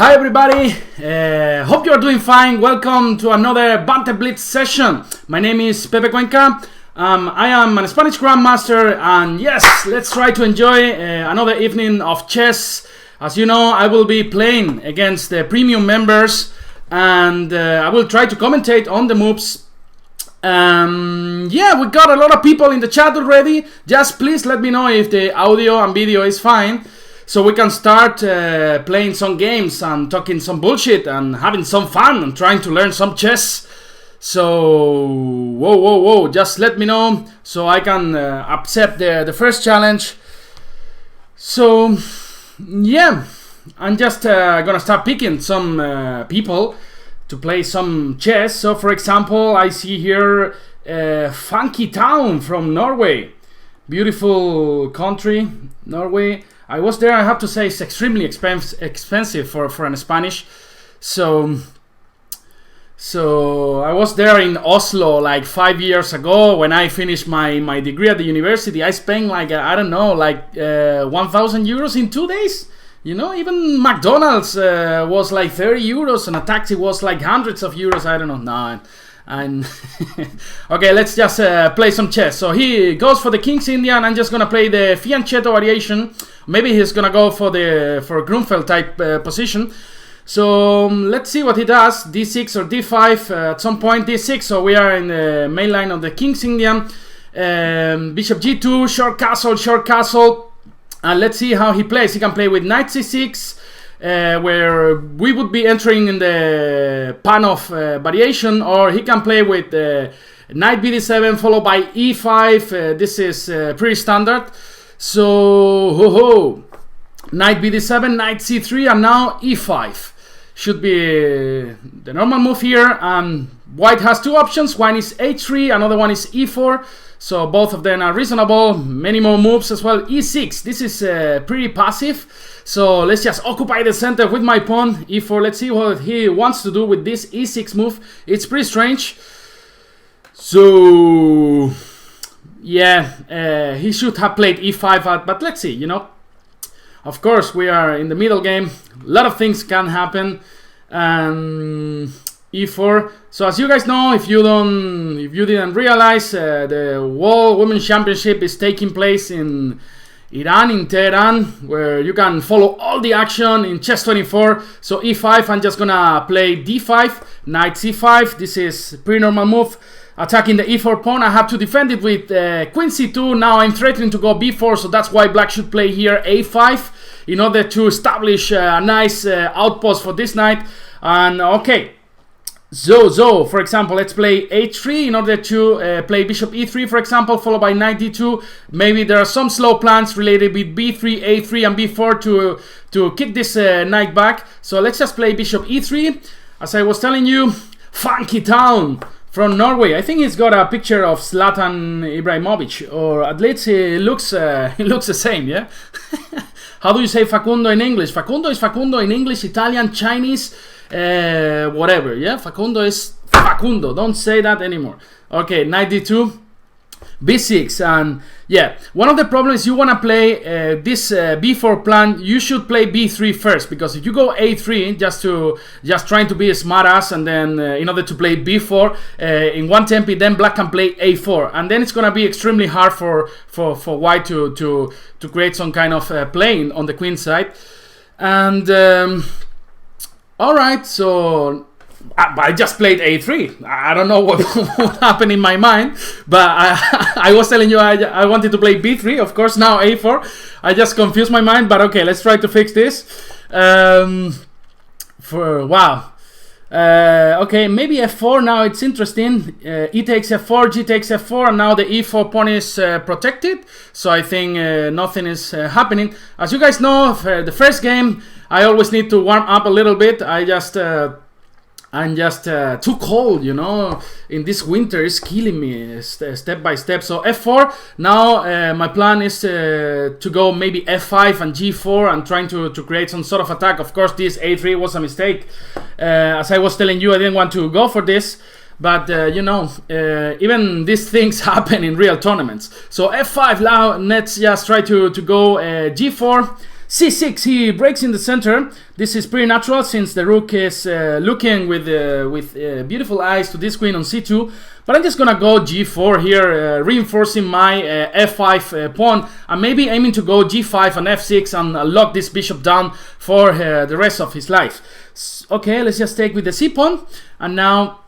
Hi everybody, hope you are doing fine. Welcome to another Banter blitz session. My name is Pepe Cuenca. I am a Spanish Grandmaster, and yes, let's try to enjoy another evening of chess. As you know, I will be playing against the premium members, and I will try to commentate on the moves. Yeah, we got a lot of people in the chat already. Just please let me know if the audio and video is fine, so we can start playing some games and talking some bullshit and having some fun and trying to learn some chess. So, whoa, just let me know so I can accept the first challenge. So, yeah, I'm just gonna start picking some people to play some chess. So, for example, I see here Funky Town from Norway. Beautiful country, Norway. I was there, I have to say, it's extremely expensive for an Spanish. So I was there in Oslo like 5 years ago when I finished my degree at the university. I spent like, I don't know, like 1,000 euros in 2 days. You know, even McDonald's was like 30 euros and a taxi was like hundreds of euros. I don't know. No, and okay, let's just play some chess. So he goes for the King's Indian. I'm just gonna play the fianchetto variation. Maybe he's gonna go for Grunfeld type position. So let's see what he does. D6 or D5. At some point D6. So we are in the main line of the King's Indian. Bishop G2. Short castle. And let's see how he plays. He can play with Knight C6. Where we would be entering in the Panov variation, or he can play with Knight BD7 followed by E5. This is pretty standard. So, Knight BD7, Knight C3, and now E5 should be the normal move here. White has two options. One is H3, another one is E4. So both of them are reasonable. Many more moves as well. E6. This is pretty passive. So let's just occupy the center with my pawn. E4. Let's see what he wants to do with this E6 move. It's pretty strange. So yeah, he should have played E5, but let's see. You know, of course we are in the middle game. A lot of things can happen. E4. So as you guys know, if you didn't realize, the World Women's Championship is taking place in Iran, in Tehran, where you can follow all the action in Chess24. So E5, I'm just gonna play D5, Knight C5. This is pretty normal move. Attacking the E4 pawn, I have to defend it with Queen C2. Now I'm threatening to go B4, so that's why Black should play here A5 in order to establish a nice outpost for this knight. And okay. So, for example, let's play H3 in order to play Bishop E3, for example, followed by Knight D2. Maybe there are some slow plans related with B3, A3, and B4 to kick this knight back. So let's just play Bishop E3. As I was telling you, Funky Town from Norway. I think he's got a picture of Zlatan Ibrahimovic, or at least he looks the same, yeah? How do you say Facundo in English? Facundo is Facundo in English, Italian, Chinese, whatever, yeah? Facundo is Facundo. Don't say that anymore. Okay, Knight D2, B6, and yeah, one of the problems you want to play this B4 plan, you should play B3 first, because if you go A3 just trying to be a smart ass, and then in order to play B4 in one tempo, then Black can play A4, and then it's gonna be extremely hard for White to create some kind of playing on the queen side. And all right, so I just played A3. I don't know what happened in my mind, but I was telling you I wanted to play B3. Of course, now A4. I just confused my mind, but okay, let's try to fix this. Okay, maybe F4. Now it's interesting. E takes F4, G takes F4, and now the E4 pawn is protected. So I think nothing is happening. As you guys know, the first game, I always need to warm up a little bit. I'm just too cold, you know. In this winter, it's killing me step by step. So F4. Now my plan is to go maybe F5 and G4 and trying to create some sort of attack. Of course, this A3 was a mistake. As I was telling you, I didn't want to go for this. But you know, even these things happen in real tournaments. So F5 now. Let's just try to go G4. c6, he breaks in the center. This is pretty natural since the rook is looking with beautiful eyes to this queen on c2. But I'm just gonna go g4 here, reinforcing my f5 pawn, and maybe aiming to go g5 and f6 and lock this bishop down for the rest of his life. Okay, let's just take with the c pawn, and now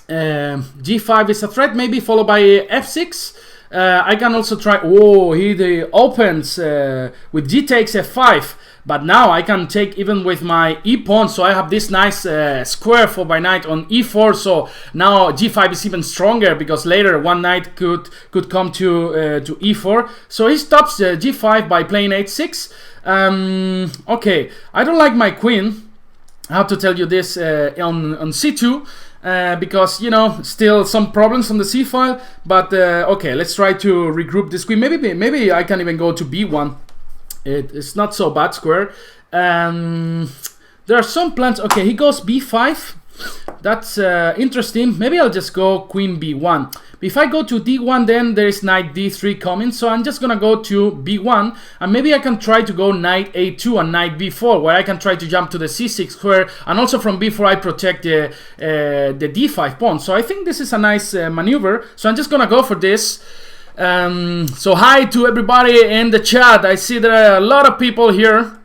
g5 is a threat, maybe followed by f6. I can also try. Oh, he opens with g takes f5, but now I can take even with my e pawn. So I have this nice square for my knight on e4. So now g5 is even stronger because later one knight could come to e4. So he stops g5 by playing h6. Okay, I don't like my queen. I have to tell you this on c2. Because, you know, still some problems on the c file, but okay, let's try to regroup this queen. Maybe I can even go to b1. It's not so bad square. There are some plans. Okay, he goes b5. That's interesting. Maybe I'll just go queen b1. If I go to d1, then there is knight d3 coming, so I'm just gonna go to b1, and maybe I can try to go knight a2 and knight b4, where I can try to jump to the c6 square, and also from b4 I protect the d5 pawn. So I think this is a nice maneuver, so I'm just gonna go for this. So hi to everybody in the chat. I see there are a lot of people here.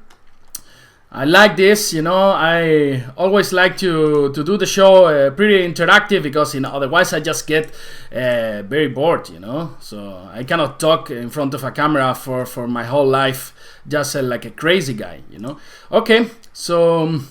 I like this, you know. I always like to do the show pretty interactive, because, you know, otherwise I just get very bored, you know. So I cannot talk in front of a camera for my whole life, just like a crazy guy, you know. Okay, so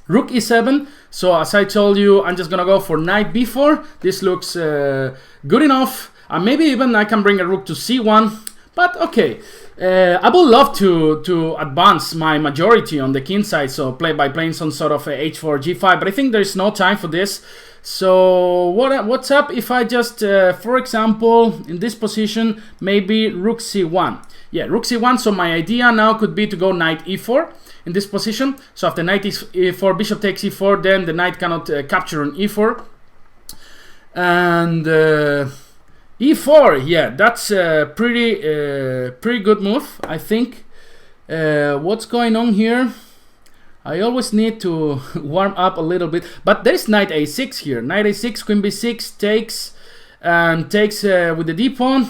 rook e7. So as I told you, I'm just gonna go for knight b4. This looks good enough, and maybe even I can bring a rook to c1. But okay. I would love to advance my majority on the king side, so by playing some sort of h4, g5, but I think there is no time for this. So what's up if I just, for example, in this position, maybe rook c1. Yeah, rook c1, so my idea now could be to go knight e4 in this position. So after knight is e4, bishop takes e4, then the knight cannot capture on e4. And e4, yeah, that's a pretty good move, I think. What's going on here? I always need to warm up a little bit, but there's knight a6 here. Knight a6, queen b6 takes with the d pawn,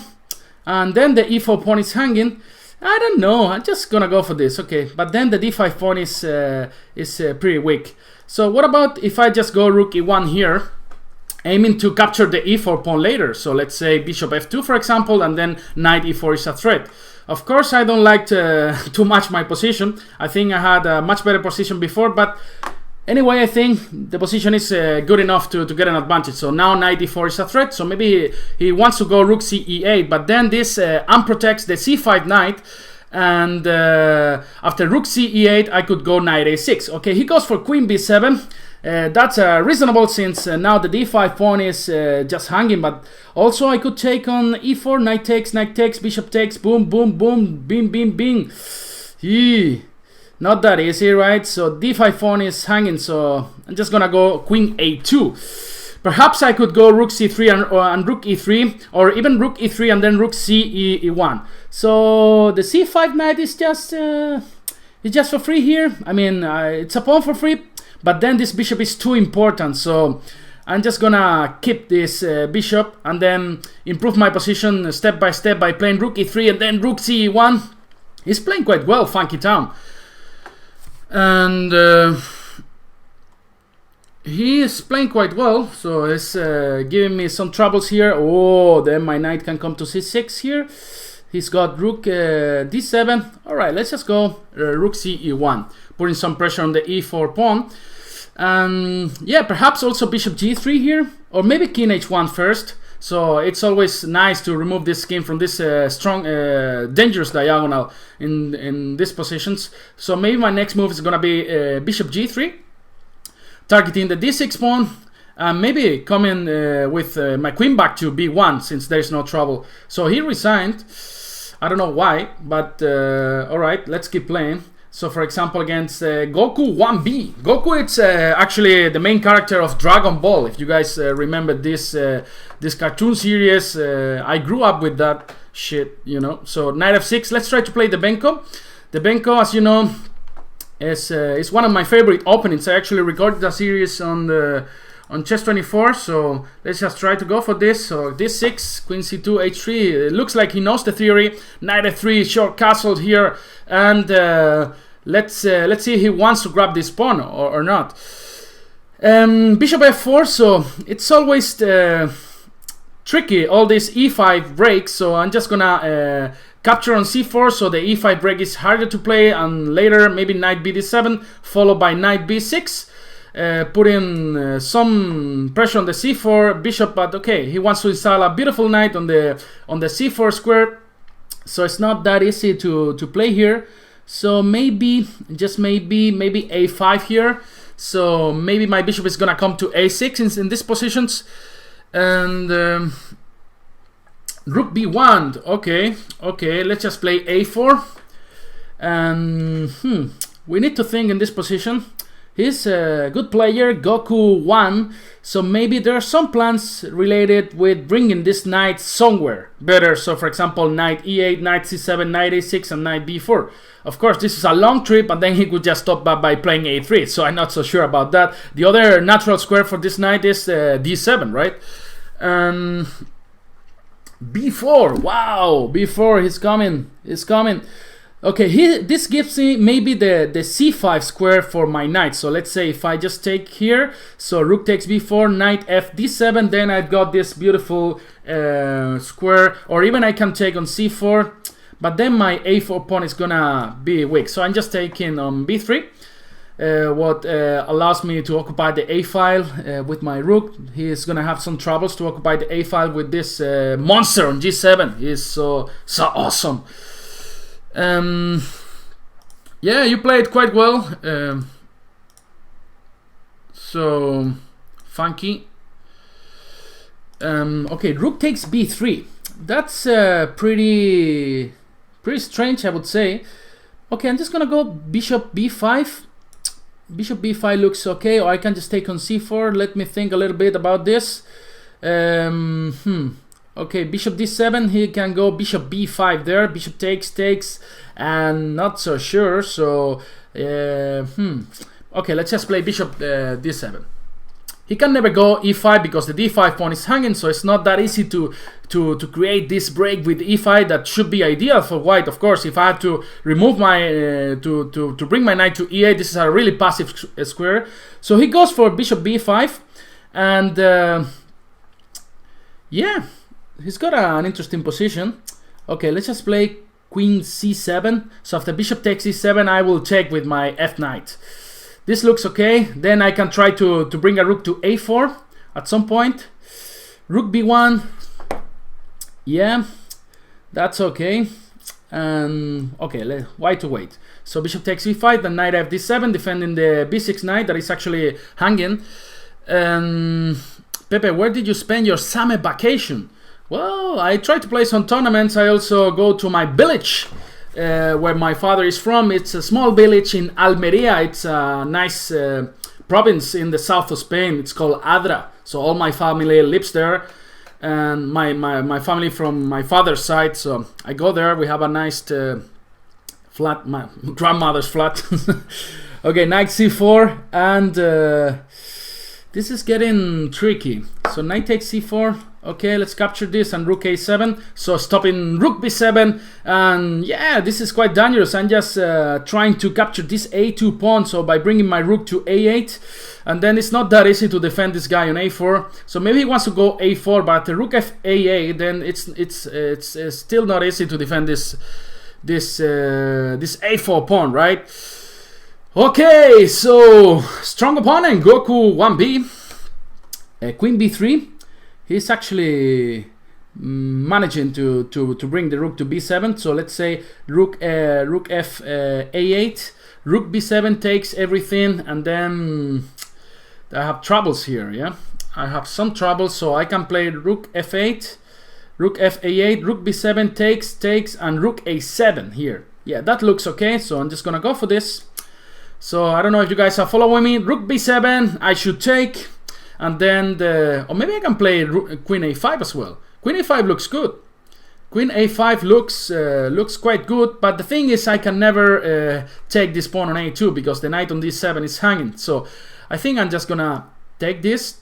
and then the e4 pawn is hanging. I don't know. I'm just gonna go for this, okay? But then the d5 pawn is pretty weak. So what about if I just go rook e1 here, aiming to capture the e4 pawn later? So let's say bishop f2, for example, and then knight e4 is a threat. Of course, I don't like too much my position. I think I had a much better position before, but anyway, I think the position is good enough to get an advantage. So now knight e4 is a threat, so maybe he wants to go rook ce8, but then this unprotects the c5 knight, and after rook ce8, I could go knight a6. Okay, he goes for queen b7. That's reasonable, since now the d5 pawn is just hanging, but also I could take on e4, knight takes, bishop takes, boom, boom, boom, bing, bing, bing. Not that easy, right? So d5 pawn is hanging, so I'm just gonna go queen a2. Perhaps I could go rook c3 and rook e3, or even rook e3 and then rook e1. So the c5 knight is just for free here. I mean, it's a pawn for free. But then this bishop is too important, so I'm just gonna keep this bishop and then improve my position step by step by playing rook e3 and then rook ce1. He's playing quite well, Funky Town. And he is playing quite well, so it's giving me some troubles here. Oh, then my knight can come to c6 here. He's got rook d7. Alright, let's just go rook ce1, putting some pressure on the e4 pawn. And yeah, perhaps also bishop g3 here, or maybe king h1 first. So it's always nice to remove this king from this strong, dangerous diagonal in these positions. So maybe my next move is gonna be bishop g3, targeting the d6 pawn, and maybe coming with my queen back to b1, since there's no trouble. So he resigned. I don't know why, but alright, let's keep playing. So for example, against Goku 1B. Goku, it's actually the main character of Dragon Ball. If you guys remember this cartoon series, I grew up with that shit, you know. So knight f6, let's try to play the Benko. The Benko, as you know, is one of my favorite openings. I actually recorded a series on chess24, so let's just try to go for this. So d6, queen c2, h3. It looks like he knows the theory. Knight f3, short castle here, and let's see if he wants to grab this pawn or not. Bishop f4, so it's always tricky, all these e5 breaks, so I'm just gonna capture on c4, so the e5 break is harder to play, and later maybe knight bd7 followed by knight b6, putting some pressure on the c4 bishop, but okay, he wants to install a beautiful knight on the c4 square, so it's not that easy to play here. So maybe, just maybe a5 here. So maybe my bishop is gonna come to a6 in these positions, and rook b1. Okay, let's just play a4, and we need to think in this position. He's a good player, Goku 1, so maybe there are some plans related with bringing this knight somewhere better. So for example, knight e8, knight c7, knight a6, and knight b4. Of course, this is a long trip, and then he could just stop by playing a3, so I'm not so sure about that. The other natural square for this knight is d7, right? b4, wow, b4, he's coming. Okay, this gives me maybe the c5 square for my knight. So let's say if I just take here, so rook takes b4, knight f d7, then I've got this beautiful square, or even I can take on c4, but then my a4 pawn is gonna be weak. So I'm just taking on b3, what allows me to occupy the a file with my rook. He is gonna have some troubles to occupy the a file with this monster on g7. He's so awesome. Yeah, you played quite well. So funky. Okay, rook takes b3. That's pretty strange, I would say. Okay, I'm just gonna go bishop b5. Bishop b5 looks okay, or I can just take on c4. Let me think a little bit about this. Okay, bishop d7, he can go bishop b5 there, bishop takes, and not so sure, so okay, let's just play bishop d7. He can never go e5 because the d5 pawn is hanging, so it's not that easy to create this break with e5 that should be ideal for white. Of course, if I had to remove my to bring my knight to e8, this is a really passive square. So he goes for bishop b5, and yeah, he's got an interesting position. Okay, let's just play queen c7. So after bishop takes e7, I will check with my f knight. This looks okay. Then I can try to bring a rook to a4 at some point. Rook b1. Yeah, that's okay. And okay, why to wait? So bishop takes e5, then knight f d7, defending the b6 knight that is actually hanging. Pepe, where did you spend your summer vacation? Well, I try to play some tournaments. I also go to my village, where my father is from. It's a small village in Almeria. It's a nice province in the south of Spain. It's called Adra. So all my family lives there, and my family from my father's side. So I go there. We have a nice flat, my grandmother's flat. Okay, knight c4, and this is getting tricky. So knight takes c4. Okay, let's capture this, and rook a7. So stopping rook b7, and yeah, this is quite dangerous. I'm just trying to capture this a2 pawn, so by bringing my rook to a8, and then it's not that easy to defend this guy on a4. So maybe he wants to go a4, but the rook f a8, then it's still not easy to defend this a4 pawn, right? Okay, so strong opponent, Goku 1b, queen b3. He's actually managing to bring the rook to b7. So let's say rook f a8, rook b7 takes everything, and then I have troubles here. Yeah, I have some troubles, so I can play rook f8, rook f a8, rook b7 takes, and rook a7 here. Yeah, that looks okay. So I'm just gonna go for this. So I don't know if you guys are following me. Rook b7, I should take. And then or maybe I can play queen a5 as well. Queen a5 looks good. Queen a5 looks quite good, but the thing is I can never take this pawn on a2 because the knight on d7 is hanging. So I think I'm just gonna take this.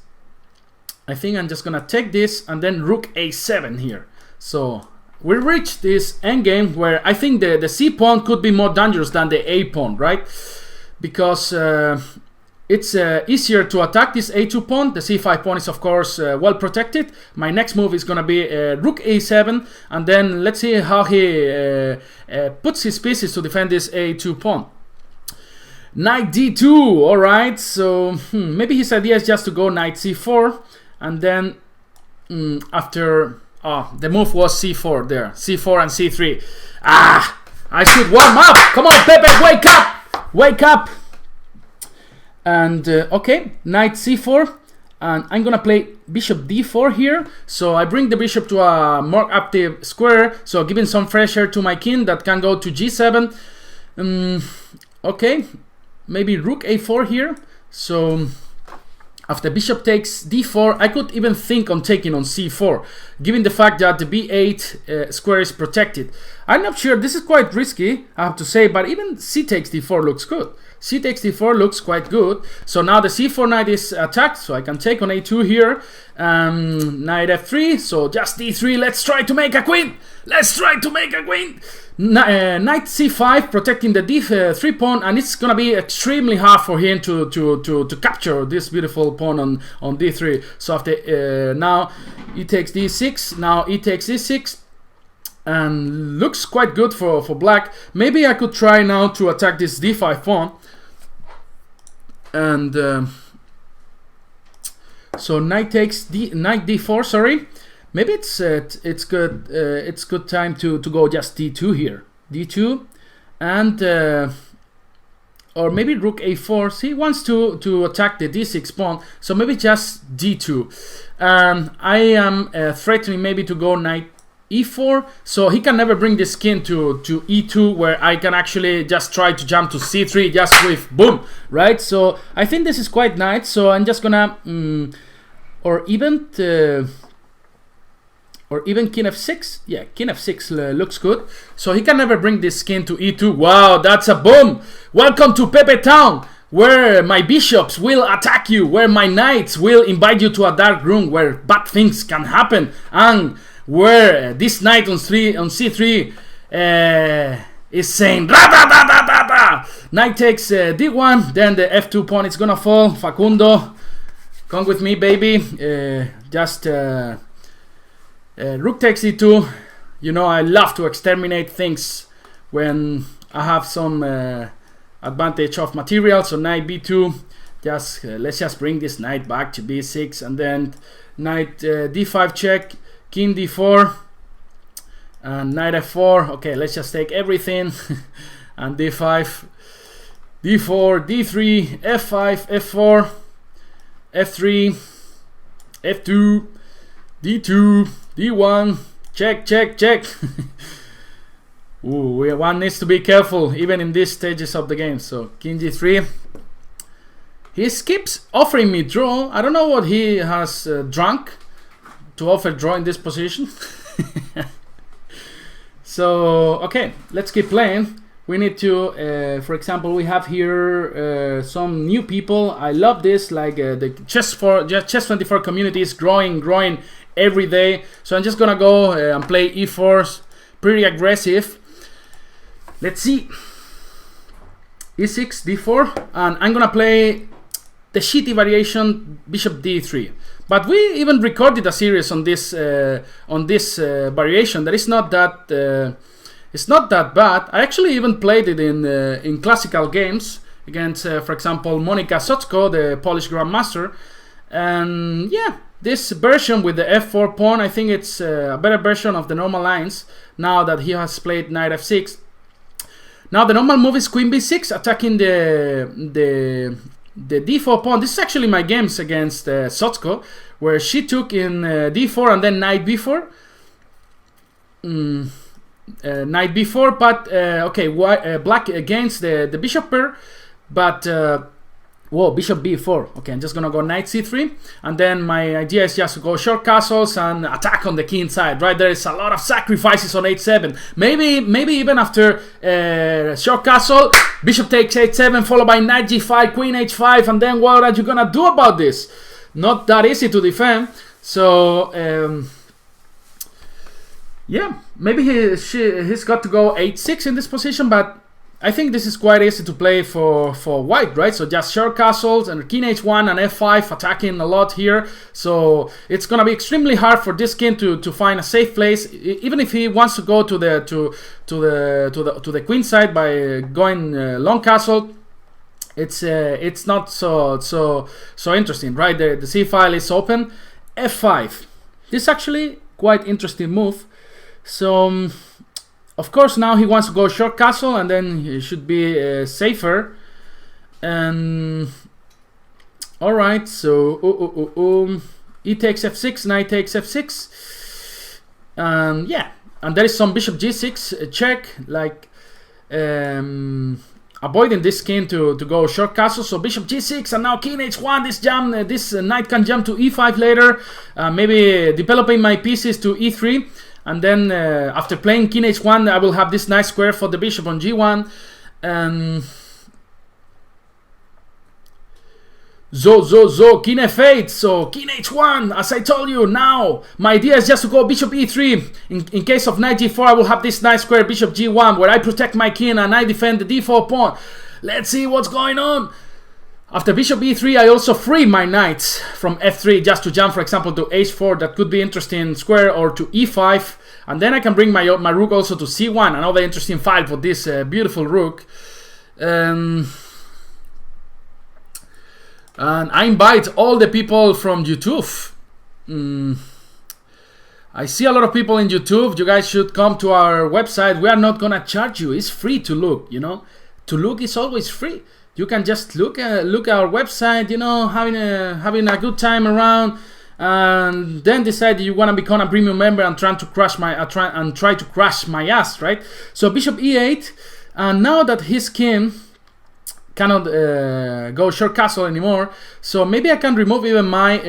I think I'm just gonna take this and then rook a7 here. So we reach this endgame where I think the c pawn could be more dangerous than the a pawn, right? Because it's easier to attack this a2 pawn. The c5 pawn is of course well protected. My next move is gonna be rook a7, and then let's see how he puts his pieces to defend this a2 pawn. Knight d2, alright, so maybe his idea is just to go knight c4, and then after, the move was c4 there, c4 and c3. I should warm up. Come on, Pepe, wake up, wake up. And okay, knight c4, and I'm gonna play bishop d4 here. So I bring the bishop to a more active square, so giving some pressure to my king that can go to g7. Okay, maybe rook a4 here. So after bishop takes d4, I could even think on taking on c4, given the fact that the b8 square is protected. I'm not sure, this is quite risky, I have to say, but even c takes d4 looks good. C takes d4 looks quite good. So now the c4 knight is attacked, so I can take on a2 here. Knight f3, so just d3, let's try to make a queen. Let's try to make a queen. Knight c5 protecting the d3 pawn, and it's gonna be extremely hard for him to capture this beautiful pawn on d3. So after now he takes d6, now he takes e6, and looks quite good for black. Maybe I could try now to attack this d5 pawn, and so knight takes knight d4. Sorry. Maybe it's good time to go just d2 here, d2, and or maybe rook a4. See, he wants to attack the d6 pawn, so maybe just d2. I am threatening maybe to go knight e4, so he can never bring this king to e2, where I can actually just try to jump to c3 just with boom, right? So I think this is quite nice. So I'm just gonna or even king f6. Yeah, king f6 looks good. So he can never bring this king to e2. Wow, that's a boom. Welcome to Pepe Town, where my bishops will attack you, where my knights will invite you to a dark room where bad things can happen, and where this knight on c3 is saying da da da da da da. Knight takes d1, then the f2 pawn is gonna fall. Facundo, come with me, baby. Rook takes e2. You know, I love to exterminate things when I have some advantage of material. So knight b2. Just let's just bring this knight back to b6, and then knight d5 check, king d4, and knight f4. Okay, let's just take everything. And d5, d4, d3, f5, f4, f3, f2, d2, d1, check, check, check. Ooh, one needs to be careful even in these stages of the game. So king g3. He keeps offering me draw. I don't know what he has drunk to offer draw in this position. So okay, let's keep playing. We need to, for example, we have here some new people. I love this, like the Chess24 community is growing every day. So I'm just gonna go and play e4, pretty aggressive. Let's see, e6, d4, and I'm gonna play the shitty variation bishop d3. But we even recorded a series on this variation that is not that it's not that bad. I actually even played it in classical games against, for example, Monika Sotko, the Polish grandmaster. And yeah, this version with the f4 pawn, I think it's a better version of the normal lines now that he has played knight f6. Now the normal move is queen b6, attacking the d4 pawn. This is actually my games against Sotko, where she took in d4 and then knight b4. Knight b4, but okay, black against the bishop pair, but Whoa, bishop b4. Okay, I'm just gonna go knight c3, and then my idea is just to go short castles and attack on the king side. Right, there is a lot of sacrifices on h7. Maybe even after short castle, bishop takes h7, followed by knight g5, queen h5, and then what are you gonna do about this? Not that easy to defend. So yeah, maybe he's got to go h6 in this position, but I think this is quite easy to play for white, right? So just short castles and king h1 and f5 attacking a lot here. So it's gonna be extremely hard for this king to find a safe place, even if he wants to go to the queen side by going long castle. It's not so interesting, right? The c file is open. f5. This is actually quite interesting move. So. Of course, now he wants to go short castle, and then he should be safer. And all right, so e takes f6, knight takes f6, and yeah, and there is some bishop g6 check, like avoiding this king to go short castle. So bishop g6, and now king h1. This knight can jump to e5 later, maybe developing my pieces to e3. And then after playing king h1, I will have this nice square for the bishop on g1. King f8. So king h1, as I told you. Now my idea is just to go bishop e3. In case of knight g4, I will have this nice square bishop g1, where I protect my king and I defend the d4 pawn. Let's see what's going on. After bishop e3, I also free my knights from f3 just to jump, for example, to h4. That could be interesting square, or to e5. And then I can bring my rook also to c1, another interesting file for this beautiful rook. And I invite all the people from YouTube. I see a lot of people in YouTube. You guys should come to our website. We are not gonna charge you. It's free to look, you know. To look is always free. You can just look at our website, you know, having a good time around, and then decide you want to become a premium member and try to crush my ass, right? So bishop e8, and now that his king cannot go short castle anymore, so maybe I can remove even my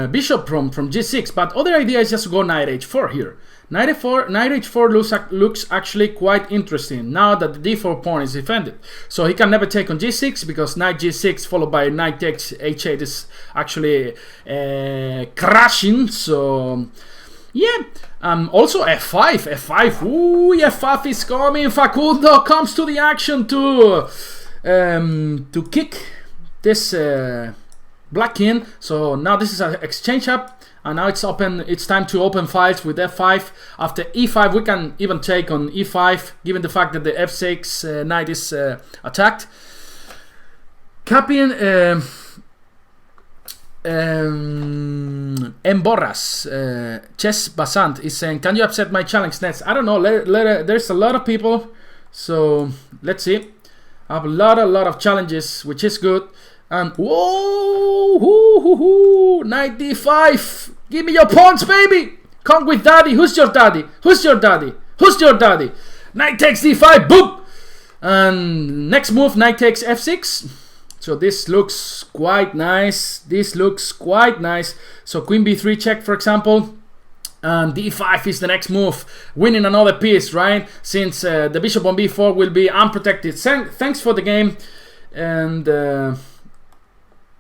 bishop from g6. But other idea is just to go knight h4 here. Knight h4 looks actually quite interesting now that the d4 pawn is defended. So he can never take on g6, because knight g6 followed by knight takes h8 is actually crashing. So yeah, also f5. Ooh, f5 is coming. Facundo comes to the action to kick this black king. So now this is an exchange up. And now it's open. It's time to open files with f5. After e5, we can even take on e5, given the fact that the f6 knight is attacked. Copying Emborras Chess Basant is saying, "Can you upset my challenge next?" I don't know. There's a lot of people, so let's see. I have a lot of challenges, which is good. And whoa, knight d5. Give me your pawns, baby. Come with daddy. Who's your daddy? Knight takes d5. Boom. And next move, knight takes f6. So this looks quite nice. So queen b3 check, for example. And d5 is the next move, winning another piece, right? Since the bishop on b4 will be unprotected. Thanks for the game. And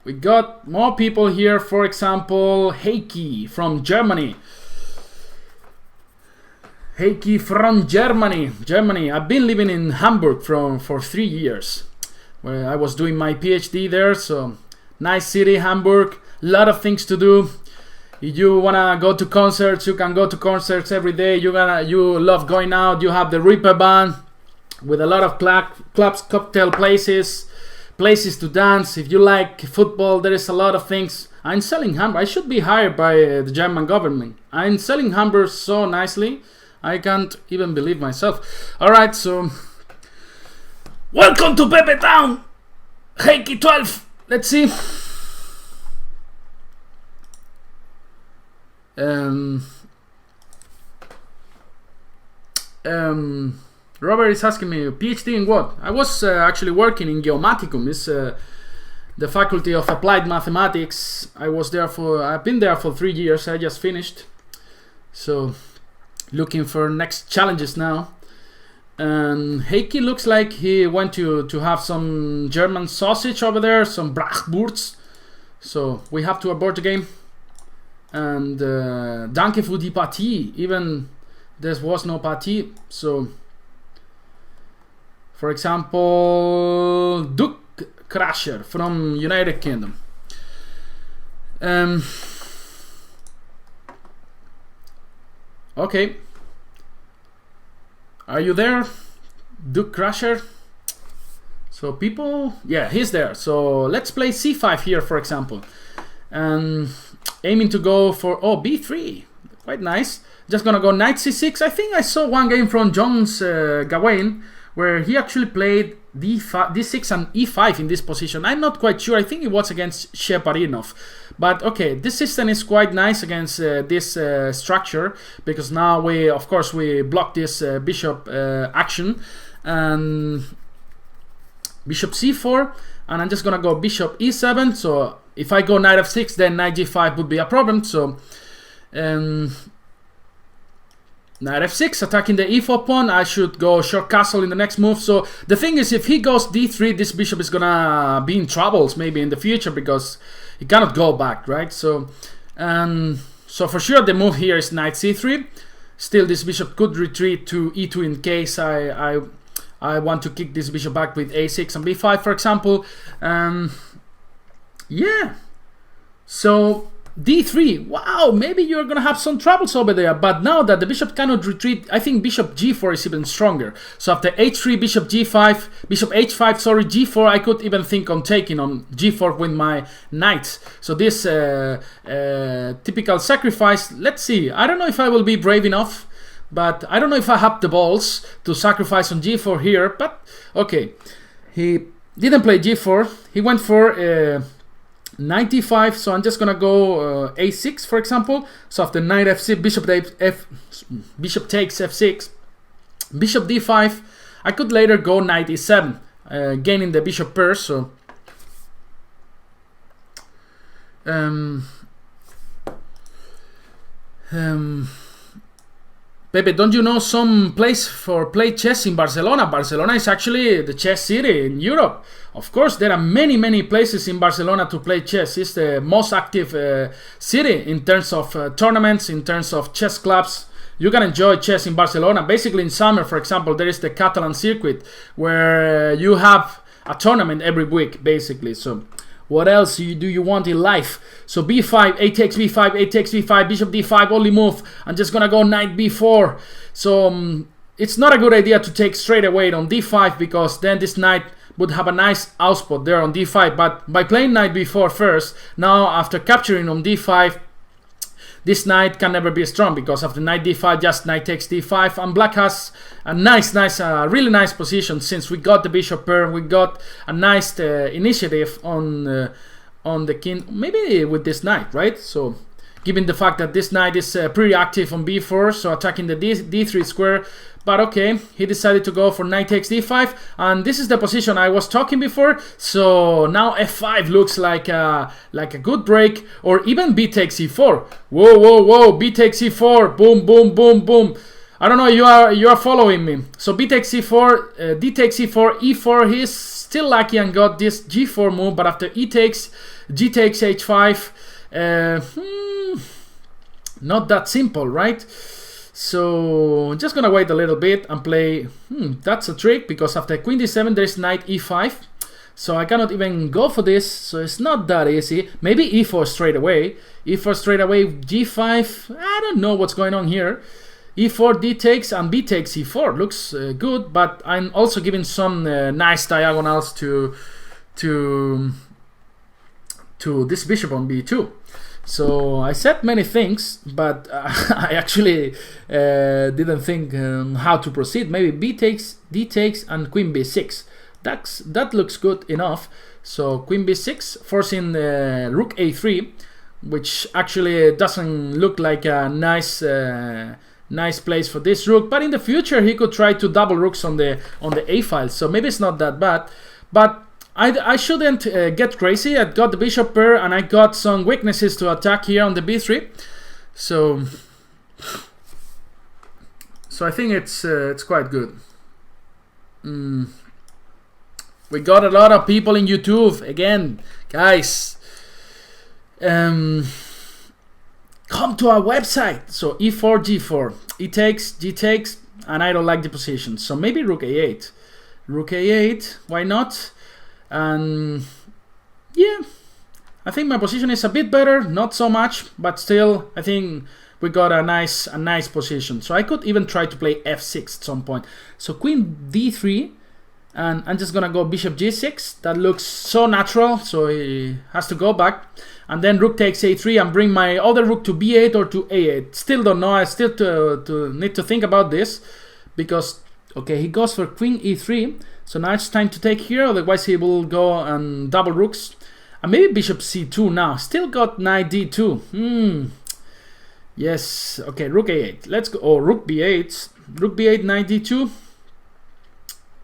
we got more people here, for example, Hakey from Germany. Germany. I've been living in Hamburg for 3 years, where I was doing my PhD there. So nice city, Hamburg. Lot of things to do. If you wanna go to concerts, you can go to concerts every day. You love going out. You have the Reeperbahn with a lot of clubs, cocktail places to dance. If you like football, there is a lot of things. I'm selling Hamburg. I should be hired by the German government. I'm selling Hamburg so nicely, I can't even believe myself. All right, so welcome to Pepe Town, Hakey 12. Let's see. Robert is asking me, PhD in what? I was actually working in Geomaticum. It's the Faculty of Applied Mathematics. I've been there for 3 years. I just finished, so looking for next challenges now. And Hakey looks like he went to have some German sausage over there, some Bratwurst. So we have to abort the game. And danke für die Partie. Even there was no partie. So, for example, Duke Crusher from United Kingdom. Okay. Are you there, Duke Crusher? So people, yeah, he's there. So let's play c5 here, for example, and aiming to go for b3. Quite nice. Just gonna go knight c6. I think I saw one game from Jones Gawain where he actually played d6 and e5 in this position. I'm not quite sure. I think it was against Sheparinov. But okay, this system is quite nice against this structure, because now we, of course, we block this bishop action, and bishop c4, and I'm just gonna go bishop e7. So if I go knight f6, then knight g5 would be a problem. So knight f6, attacking the e4 pawn. I should go short castle in the next move. So the thing is, if he goes d3, this bishop is gonna be in troubles maybe in the future, because he cannot go back, right? So so for sure the move here is knight c3. Still, this bishop could retreat to e2 in case I want to kick this bishop back with a6 and b5, for example. Yeah, so d3, wow, maybe you're gonna have some troubles over there, but now that the bishop cannot retreat, I think bishop g4 is even stronger. So after h3, bishop g5, bishop h5, sorry, g4, I could even think on taking on g4 with my knights. So this typical sacrifice, let's see, I don't know if I will be brave enough, but I don't know if I have the balls to sacrifice on g4 here, but okay. He didn't play g4, he went for 95, so I'm just gonna go a6, for example. So after knight f6, bishop takes f6, bishop d5. I could later go knight e7, gaining the bishop pair. So Pepe, don't you know some place for play chess in Barcelona? Barcelona is actually the chess city in Europe. Of course, there are many places in Barcelona to play chess. It's the most active city in terms of tournaments, in terms of chess clubs. You can enjoy chess in Barcelona. Basically, in summer, for example, there is the Catalan circuit, where you have a tournament every week, basically. So what else do you want in life? So b5, a takes b5, a takes b5, bishop d5, only move. I'm just gonna go knight b4. So it's not a good idea to take straight away on d5, because then this knight would have a nice outspot there on d5. But by playing knight b4 first, now after capturing on d5, this knight can never be strong, because after knight d5, just knight takes d5, and black has a really nice position. Since we got the bishop pair, we got a nice initiative on the king, maybe with this knight, right? So given the fact that this knight is pretty active on b4, so attacking the d3 square. But okay, he decided to go for knight takes d5, and this is the position I was talking before. So now f5 looks like a good break, or even b takes e4. Whoa, b takes e4, boom. I don't know, you are following me. So b takes e4, d takes e4, e4. He's still lucky and got this g4 move, but after e takes, g takes h5. Not that simple, right? So just gonna wait a little bit and play. That's a trick, because after queen d7 there's knight e5, so I cannot even go for this. So it's not that easy. Maybe e4 straight away. E4 straight away, g5. I don't know what's going on here. E4, d takes, and b takes e4 looks good, but I'm also giving some nice diagonals to this bishop on b2. So I said many things, but I actually didn't think how to proceed. Maybe b takes, d takes, and queen b6. That looks good enough. So queen b6, forcing rook a3, which actually doesn't look like a nice place for this rook. But in the future, he could try to double rooks on the a file. So maybe it's not that bad. But I shouldn't get crazy. I got the bishop pair and I got some weaknesses to attack here on the b3. So I think it's quite good. We got a lot of people in YouTube again, guys. Come to our website. So e4, g4, e takes, g takes, and I don't like the position. So maybe rook a8. Rook a8, why not? And yeah, I think my position is a bit better, not so much, but still I think we got a nice position. So I could even try to play f6 at some point. So queen d3, and I'm just gonna go bishop g6. That looks so natural, so he has to go back. And then rook takes a3 and bring my other rook to b8 or to a8. Still don't know. I still need to think about this, because okay, he goes for queen e3. So now it's time to take here, otherwise he will go and double rooks. And maybe bishop c2 now. Still got knight d2. Yes, okay, rook a8. Let's go. Oh, rook b8. Rook b8, knight d2.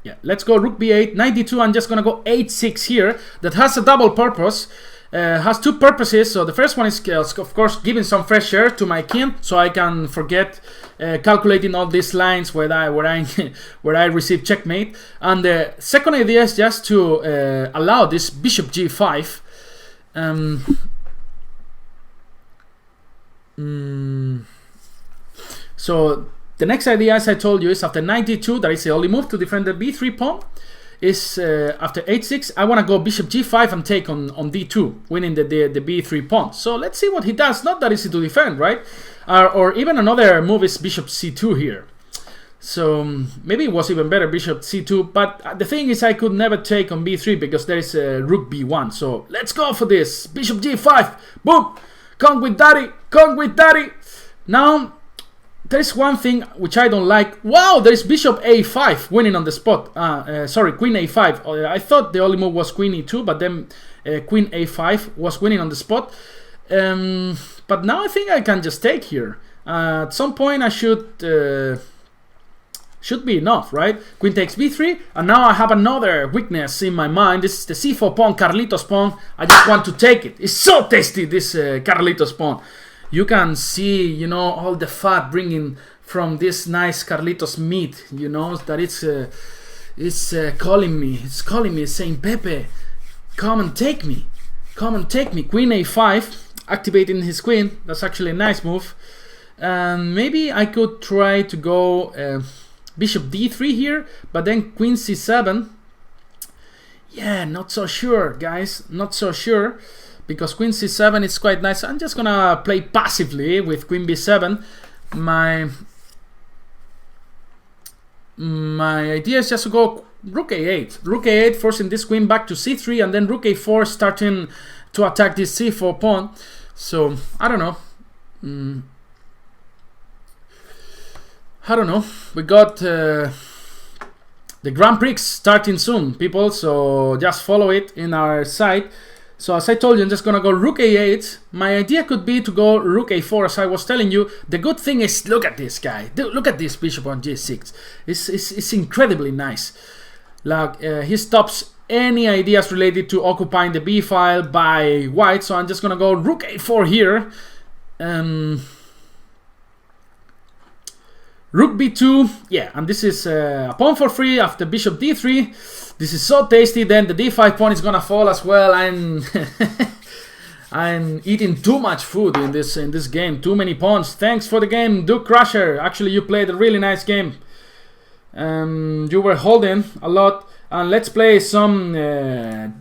Yeah, let's go rook b8, knight d2. I'm just gonna go h6 here. That has a double purpose. Has two purposes. So the first one is of course giving some fresh air to my king, so I can forget calculating all these lines where I receive checkmate. And the second idea is just to allow this bishop g5. So the next idea, as I told you, is after knight d2. That is the only move to defend the b3 pawn. Is after h6, I want to go bishop g5 and take on d2, winning the b3 pawn. So let's see what he does. Not that easy to defend, right? Or even another move is bishop c2 here. So maybe it was even better bishop c2. But the thing is, I could never take on b3 because there is rook b1. So let's go for this. Bishop g5. Boom. Come with daddy. Come with daddy. Now, there's one thing which I don't like. Wow, there's bishop a5 winning on the spot. Sorry, queen a5. I thought the only move was queen e2, but then queen a5 was winning on the spot. But now I think I can just take here. At some point I should be enough, right? Queen takes b3, and now I have another weakness in my mind. This is the c4 pawn, Carlitos pawn. I just want to take it. It's so tasty, this Carlitos pawn. You can see, you know, all the fat bringing from this nice Carlitos meat, you know, that it's calling me. It's calling me, saying, Pepe, come and take me. Come and take me. Queen a5, activating his queen. That's actually a nice move. And maybe I could try to go bishop d3 here, but then queen c7. Yeah, not so sure, guys. Not so sure. Because queen c7 is quite nice. I'm just gonna play passively with queen b7. My idea is just to go rook a8. Rook a8, forcing this queen back to c3, and then rook a4, starting to attack this c4 pawn. So I don't know. I don't know. We got the Grand Prix starting soon, people. So just follow it in our site. So as I told you, I'm just gonna go rook a8. My idea could be to go rook a4, as I was telling you. The good thing is, look at this guy. Look at this bishop on g6. It's incredibly nice. Like he stops any ideas related to occupying the b file by white. So I'm just gonna go rook a4 here. Rook b2, yeah, and this is a pawn for free after bishop d3. This is so tasty. Then the d5 pawn is gonna fall as well. I'm eating too much food in this game. Too many pawns. Thanks for the game, Duke Crusher. Actually, you played a really nice game. You were holding a lot. And let's play some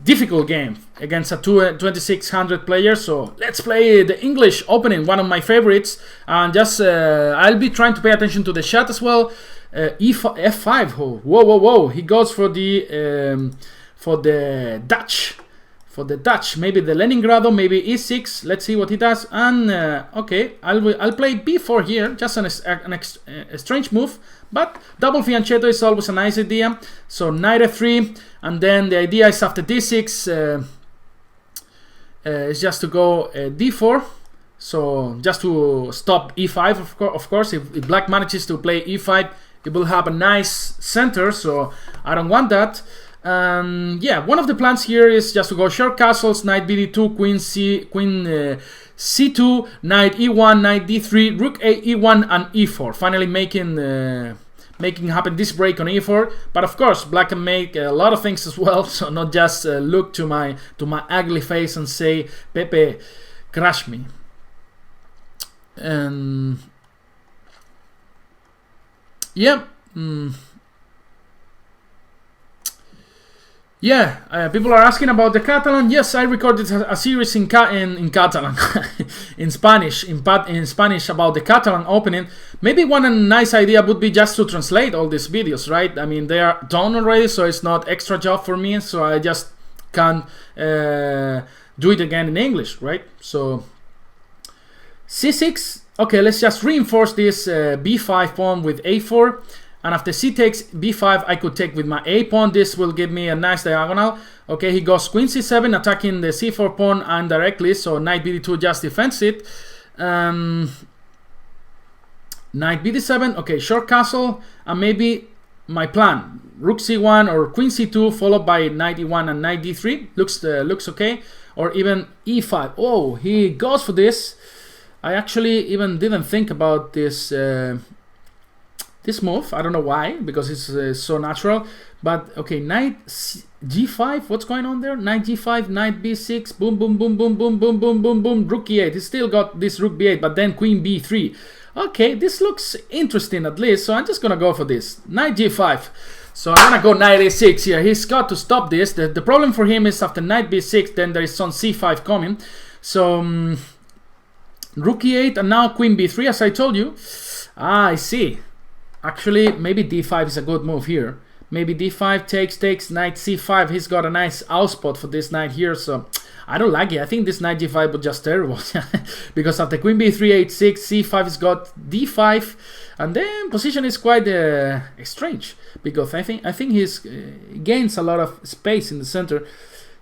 difficult game against a 2600 players. So let's play the English opening, one of my favorites. And just I'll be trying to pay attention to the chat as well. F5. Oh, whoa! He goes for the Dutch. For the Dutch, maybe the Leningrado, maybe e6. Let's see what he does. And okay, I'll play b4 here. Just a strange move, but double fianchetto is always a nice idea. So knight f3, and then the idea is after d6 is just to go d4. So just to stop e5. Of course, if black manages to play e5, it will have a nice center. So I don't want that. Yeah, one of the plans here is just to go short castles, knight bd2, queen c2, knight e1, knight d3, rook a e1 and e4, finally making happen this break on e4. But of course black can make a lot of things as well, so not just look to my ugly face and say, Pepe, crush me. And yeah, people are asking about the Catalan. Yes, I recorded a series in Catalan, in Spanish about the Catalan opening. Maybe one nice idea would be just to translate all these videos, right? I mean, they are done already, so it's not extra job for me. So I just can do it again in English, right? So c6. Okay, let's just reinforce this b5 pawn with a4. And after c takes b5, I could take with my a pawn. This will give me a nice diagonal. Okay, he goes queen c7, attacking the c4 pawn indirectly. So knight bd2 just defends it. Knight bd7. Okay, short castle. And maybe my plan, rook c1 or queen c2, followed by knight e1 and knight d3. Looks okay. Or even e5. Oh, he goes for this. I actually even didn't think about this. This move, I don't know why, because it's so natural. But okay, knight g5, what's going on there? Knight g5, knight b6, boom, boom, boom, boom, boom, boom, boom, boom, boom, rook e8. He's still got this rook b8, but then queen b3. Okay, this looks interesting at least, so I'm just gonna go for this. Knight g5. So I'm gonna go knight a6 here. He's got to stop this. The problem for him is after knight b6, then there is some c5 coming. So rook e8 and now queen b3, as I told you. Ah, I see. Actually, maybe d5 is a good move here. Maybe d5 takes, knight c5. He's got a nice out spot for this knight here, so I don't like it. I think this knight g5 was just terrible. Because after queen b3, h6, c5 has got d5. And then position is quite strange. Because I think he's gains a lot of space in the center.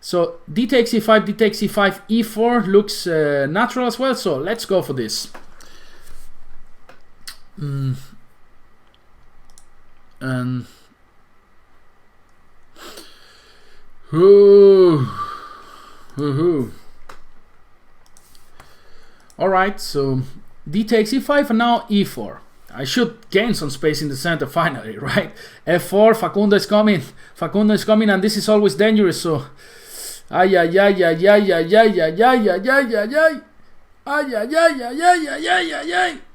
So d takes e5, d takes e5, e4 looks natural as well. So let's go for this. And alright, so d takes e5 and now e4. I should gain some space in the center finally, right? f4, Facundo is coming, and this is always dangerous, so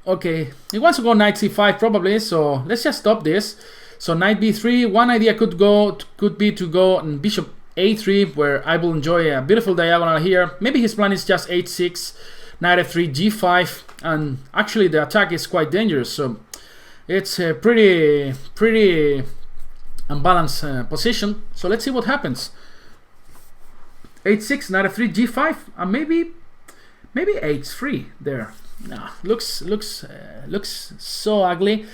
okay, he wants to go knight c5 probably, so let's just stop this. So knight b3, one idea could be to go on bishop a3, where I will enjoy a beautiful diagonal here. Maybe his plan is just h6, knight f3, g5, and actually the attack is quite dangerous, so it's a pretty unbalanced position. So let's see what happens. h6, knight f3, g5, and maybe h3 there. Nah, looks so ugly.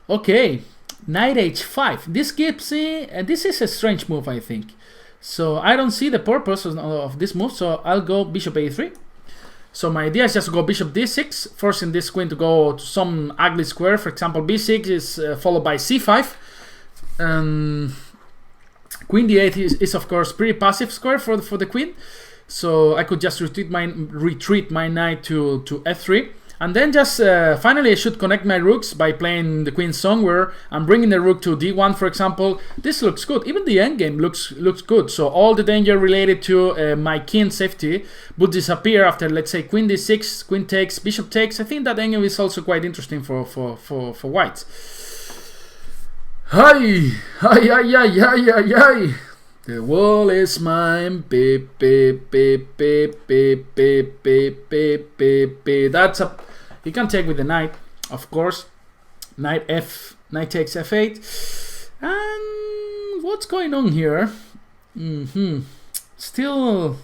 Okay, knight h5. This gives this is a strange move, I think. So I don't see the purpose of this move. So I'll go bishop a3. So my idea is just to go bishop d6, forcing this queen to go to some ugly square. For example, b6 is followed by c5. Queen d8 is of course pretty passive square for the queen. So I could just retreat my knight to f3, and then just finally I should connect my rooks by playing the queen somewhere and bringing the rook to d1, for example. This looks good. Even the endgame looks good. So all the danger related to my king safety would disappear after, let's say, queen d6, queen takes, bishop takes. I think that endgame is also quite interesting for white. Hi. The wall is mine. Beep, beep, beep, beep, beep, beep, beep, beep, beep, beep. That's a. You can take with the knight, of course. Knight takes f8. And what's going on here? Still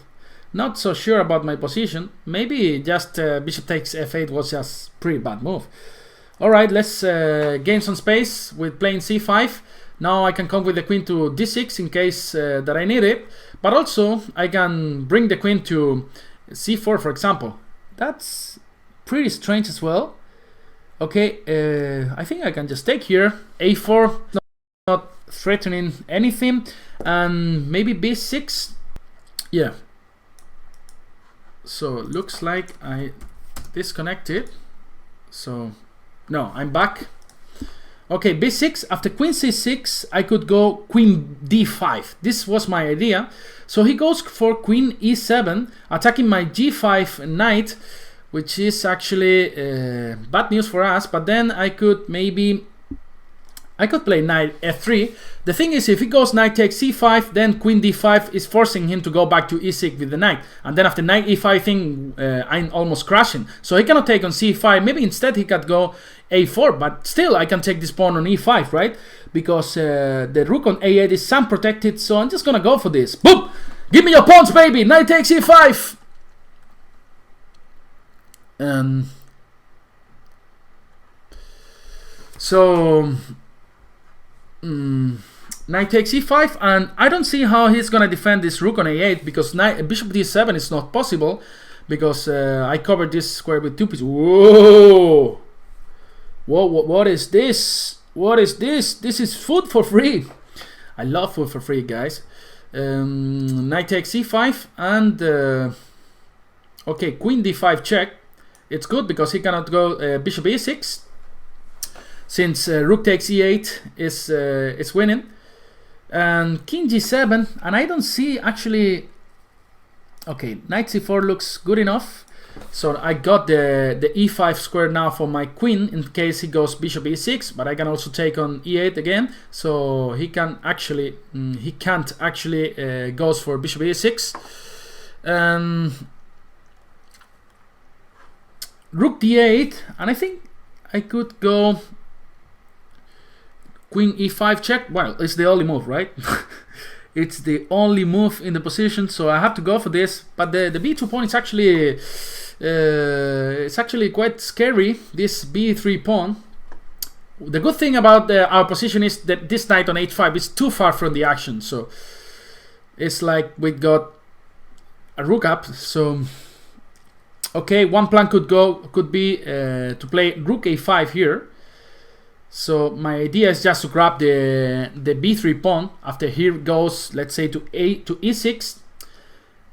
not so sure about my position. Maybe just bishop takes f8 was just pretty bad move. All right, let's gain some space with playing c5. Now I can come with the queen to d6 in case that I need it. But also I can bring the queen to c4, for example. That's pretty strange as well. Okay, I think I can just take here. a4, not threatening anything. And maybe b6. Yeah. So looks like I disconnected. So no, I'm back. Okay, b6. After queen c6, I could go queen d5. This was my idea. So he goes for queen e7, attacking my g5 knight, which is actually bad news for us. But then I could play knight f3. The thing is, if he goes knight takes c5, then queen d5 is forcing him to go back to e6 with the knight. And then after knight e5 thing, I'm almost crashing. So he cannot take on c5. Maybe instead he could go a4, but still I can take this pawn on e5, right? Because the rook on a8 is sun protected, so I'm just gonna go for this. Boom! Give me your pawns, baby! Knight takes e5! So knight takes e5, and I don't see how he's gonna defend this rook on a8, because bishop d7 is not possible, because I covered this square with 2 pieces. Whoa! Whoa! What is this? What is this? This is food for free. I love food for free, guys. Knight takes e5, and okay, queen d5 check. It's good because he cannot go bishop e6. Since rook takes e8 is winning, and king g7, and I don't see actually. Okay, knight c4 looks good enough, so I got the e5 square now for my queen in case he goes bishop e6. But I can also take on e8 again, so he can actually he can't actually goes for bishop e6. Rook d8, and I think I could go queen e5 check. Well, it's the only move, right? It's the only move in the position, so I have to go for this. But the b2 pawn is actually it's actually quite scary, this b3 pawn. The good thing about our position is that this knight on h5 is too far from the action, so it's like we got a rook up. So okay, one plan could be to play rook a5 here. So my idea is just to grab the b3 pawn after he goes, let's say, to e6.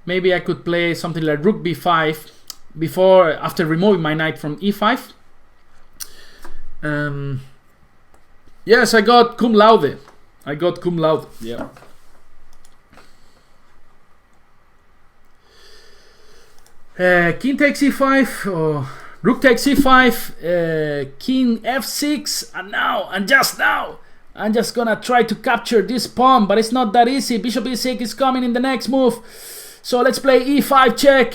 Maybe I could play something like rook b5 after removing my knight from e5. Yes, I got cum laude. Yeah. King takes e5, or rook takes e5, king f6, and just now, I'm just gonna try to capture this pawn, but it's not that easy. Bishop e6 is coming in the next move, so let's play e5 check.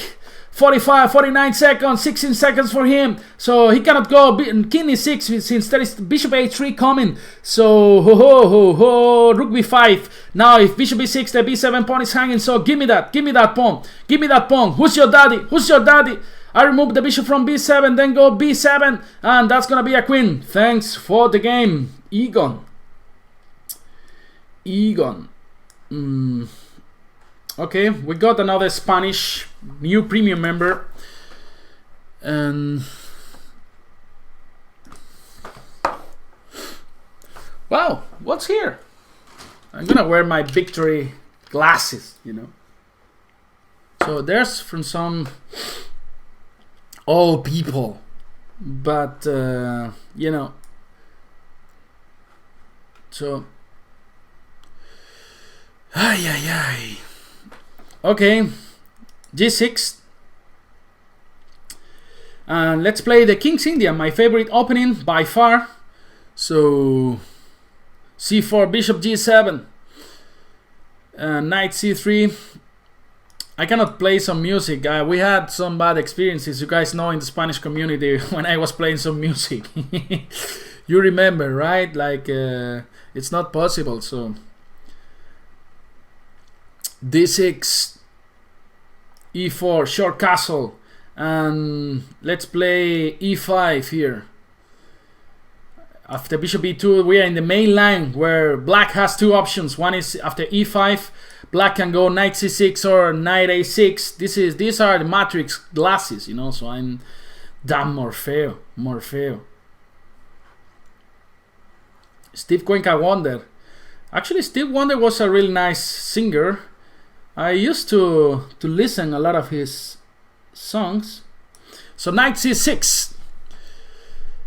49 seconds, 16 seconds for him, so he cannot go king e6 since there is bishop a3 coming. So rook b5. Now if bishop e6, the b7 pawn is hanging, so give me that pawn. Who's your daddy? I remove the bishop from b7, then go b7, and that's gonna be a queen. Thanks for the game, Egon. Okay, we got another Spanish new premium member, and wow, what's here? I'm gonna wear my victory glasses, you know. So there's from some old people, but you know. So ay. Okay, g6, and let's play the King's India, my favorite opening by far. So c4, bishop g7, knight c3. I cannot play some music. We had some bad experiences, you guys know, in the Spanish community when I was playing some music. You remember, right? Like it's not possible. So d6, e4, short castle, and let's play e5 here. After bishop e2, we are in the main line where black has two options. One is after e5, black can go knight c6 or knight a6. These are the matrix glasses, you know, so I'm damn Morfeo. Steve Cuenca wonder. Actually, Steve Wonder was a really nice singer. I used to listen a lot of his songs. So knight c6.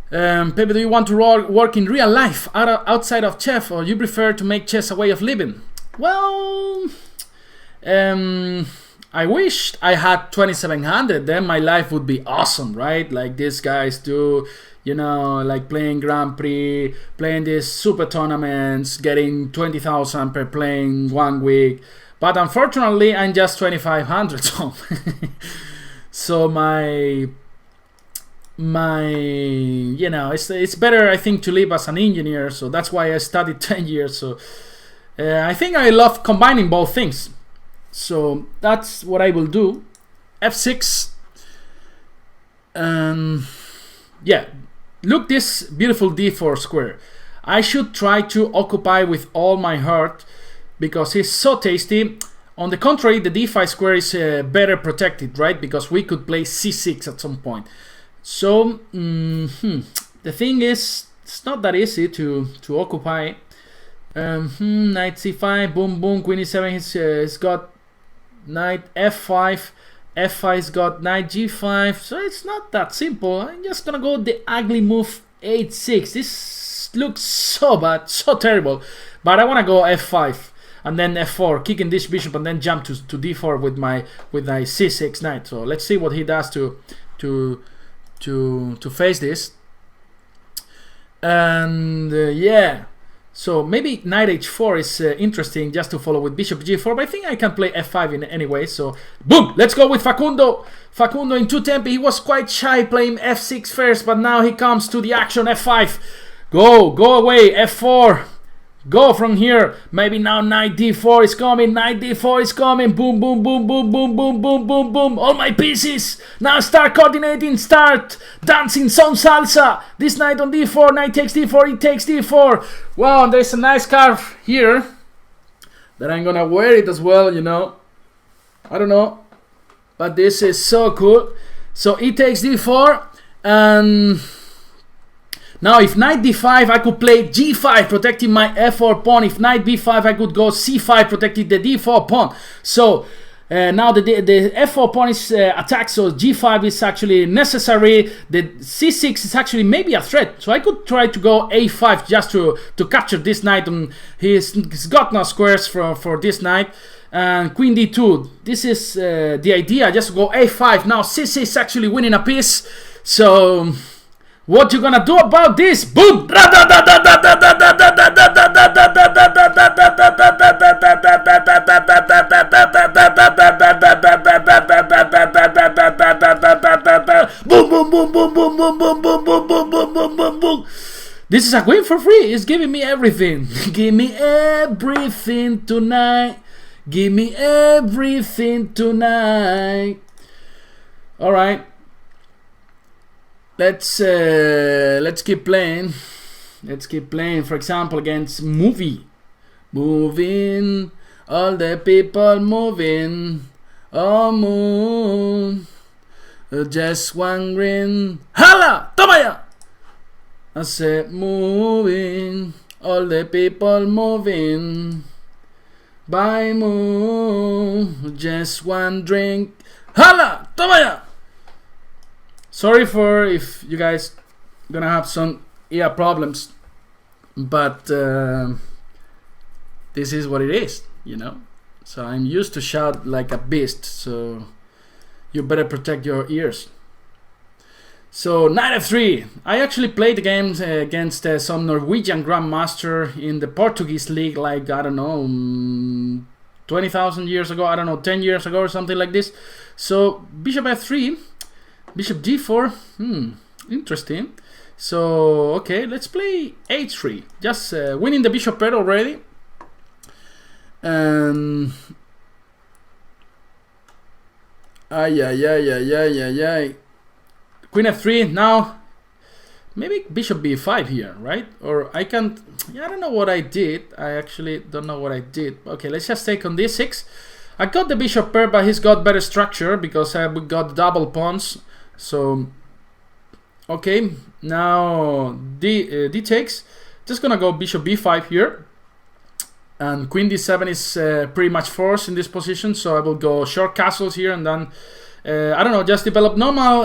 Pepe, do you want to work in real life outside of chess, or you prefer to make chess a way of living? Well, I wish I had 2700. Then my life would be awesome, right? Like these guys do, you know, like playing Grand Prix, playing these super tournaments, getting 20,000 per playing 1 week. But unfortunately, I'm just 2500. So my you know, it's better, I think, to live as an engineer. So that's why I studied 10 years. So I think I love combining both things. So that's what I will do. F6. Yeah, look, this beautiful d4 square. I should try to occupy with all my heart because it's so tasty. On the contrary, the d5 square is better protected, right? Because we could play c6 at some point. So the thing is, it's not that easy to occupy. Knight c5, boom boom, queen e7. He's got knight f5, f5's got knight g5. So it's not that simple. I'm just gonna go the ugly move h6. This looks so bad, so terrible. But I wanna go f5 and then f4, kicking this bishop, and then jump to d4 with my c6 knight. So let's see what he does to face this. And yeah, so maybe knight h4 is interesting, just to follow with bishop g4, but I think I can play f5 in any way. So boom, let's go with Facundo in 2 tempi. He was quite shy playing f6 first, but now he comes to the action. F5, go away. F4, go from here. Maybe now knight d4 is coming. Knight d4 is coming. Boom boom boom boom boom boom boom boom boom. All my pieces now start coordinating, start dancing some salsa. This knight on d4, knight takes d4, he takes d4. Wow, and there's a nice card here that I'm gonna wear it as well, you know. I don't know, but this is so cool. So he takes d4, and now if knight d5, I could play g5, protecting my f4 pawn. If knight b5, I could go c5, protecting the d4 pawn. So now the f4 pawn is attacked, so g5 is actually necessary. The c6 is actually maybe a threat, so I could try to go a5 just to capture this knight. And he's got no squares for this knight. And queen d2, this is the idea, just go a5. Now c6 is actually winning a piece. So what you gonna do about this? Boom! Boom, boom, boom, boom, boom, boom, boom, boom, boom, boom, boom, boom, boom, boom. This is a win for free. It's giving me everything. Give me everything tonight. Give me everything tonight. All right. Let's keep playing. Let's keep playing. For example, against moving, all the people moving. Oh, move. Just wondering. Hala, toma ya. I said moving, all the people moving. By move, just one drink. Hala, toma ya. Sorry for if you guys gonna have some ear problems, but this is what it is, you know. So I'm used to shout like a beast, so you better protect your ears. So knight f3. I actually played the games against some Norwegian grandmaster in the Portuguese league, like, I don't know, 20,000 years ago, I don't know, 10 years ago or something like this. So bishop f3. Bishop g4, interesting. So, okay, let's play h3. Just winning the bishop pair already. Ay, Queen f3, now, maybe bishop b5 here, right? Or I can't, I don't know what I did. I actually don't know what I did. Okay, let's just take on d6. I got the bishop pair, but he's got better structure because I got double pawns. So, okay, now d takes. Just gonna go bishop b5 here, and queen d7 is pretty much forced in this position, so I will go short castles here, and then I don't know, just develop normal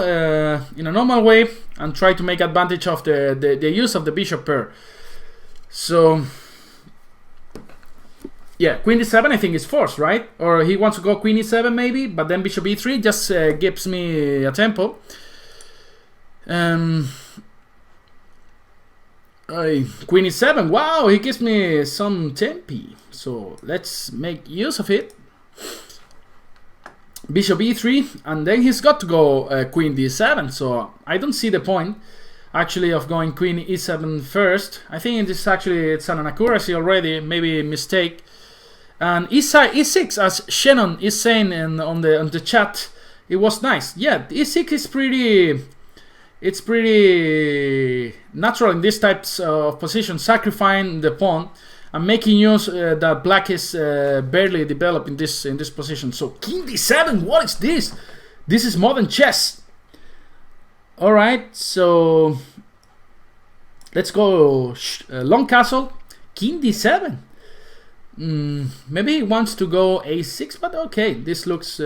in a normal way and try to make advantage of the use of the bishop pair. So yeah, queen d7 I think is forced, right? Or he wants to go queen e7 maybe, but then bishop e3 just gives me a tempo. Queen e7, wow, he gives me some tempi, so let's make use of it. Bishop e3, and then he's got to go queen d7, so I don't see the point actually of going queen e7 first. I think it's an inaccuracy already, maybe a mistake. And e6, as Shannon is saying on the chat, it was nice. Yeah, e6 is pretty natural in these types of positions, sacrificing the pawn and making use that black is barely developed in this position. So king d7, what is this? This is modern chess. All right, so let's go long castle, king d7. Maybe he wants to go a6, but okay, this looks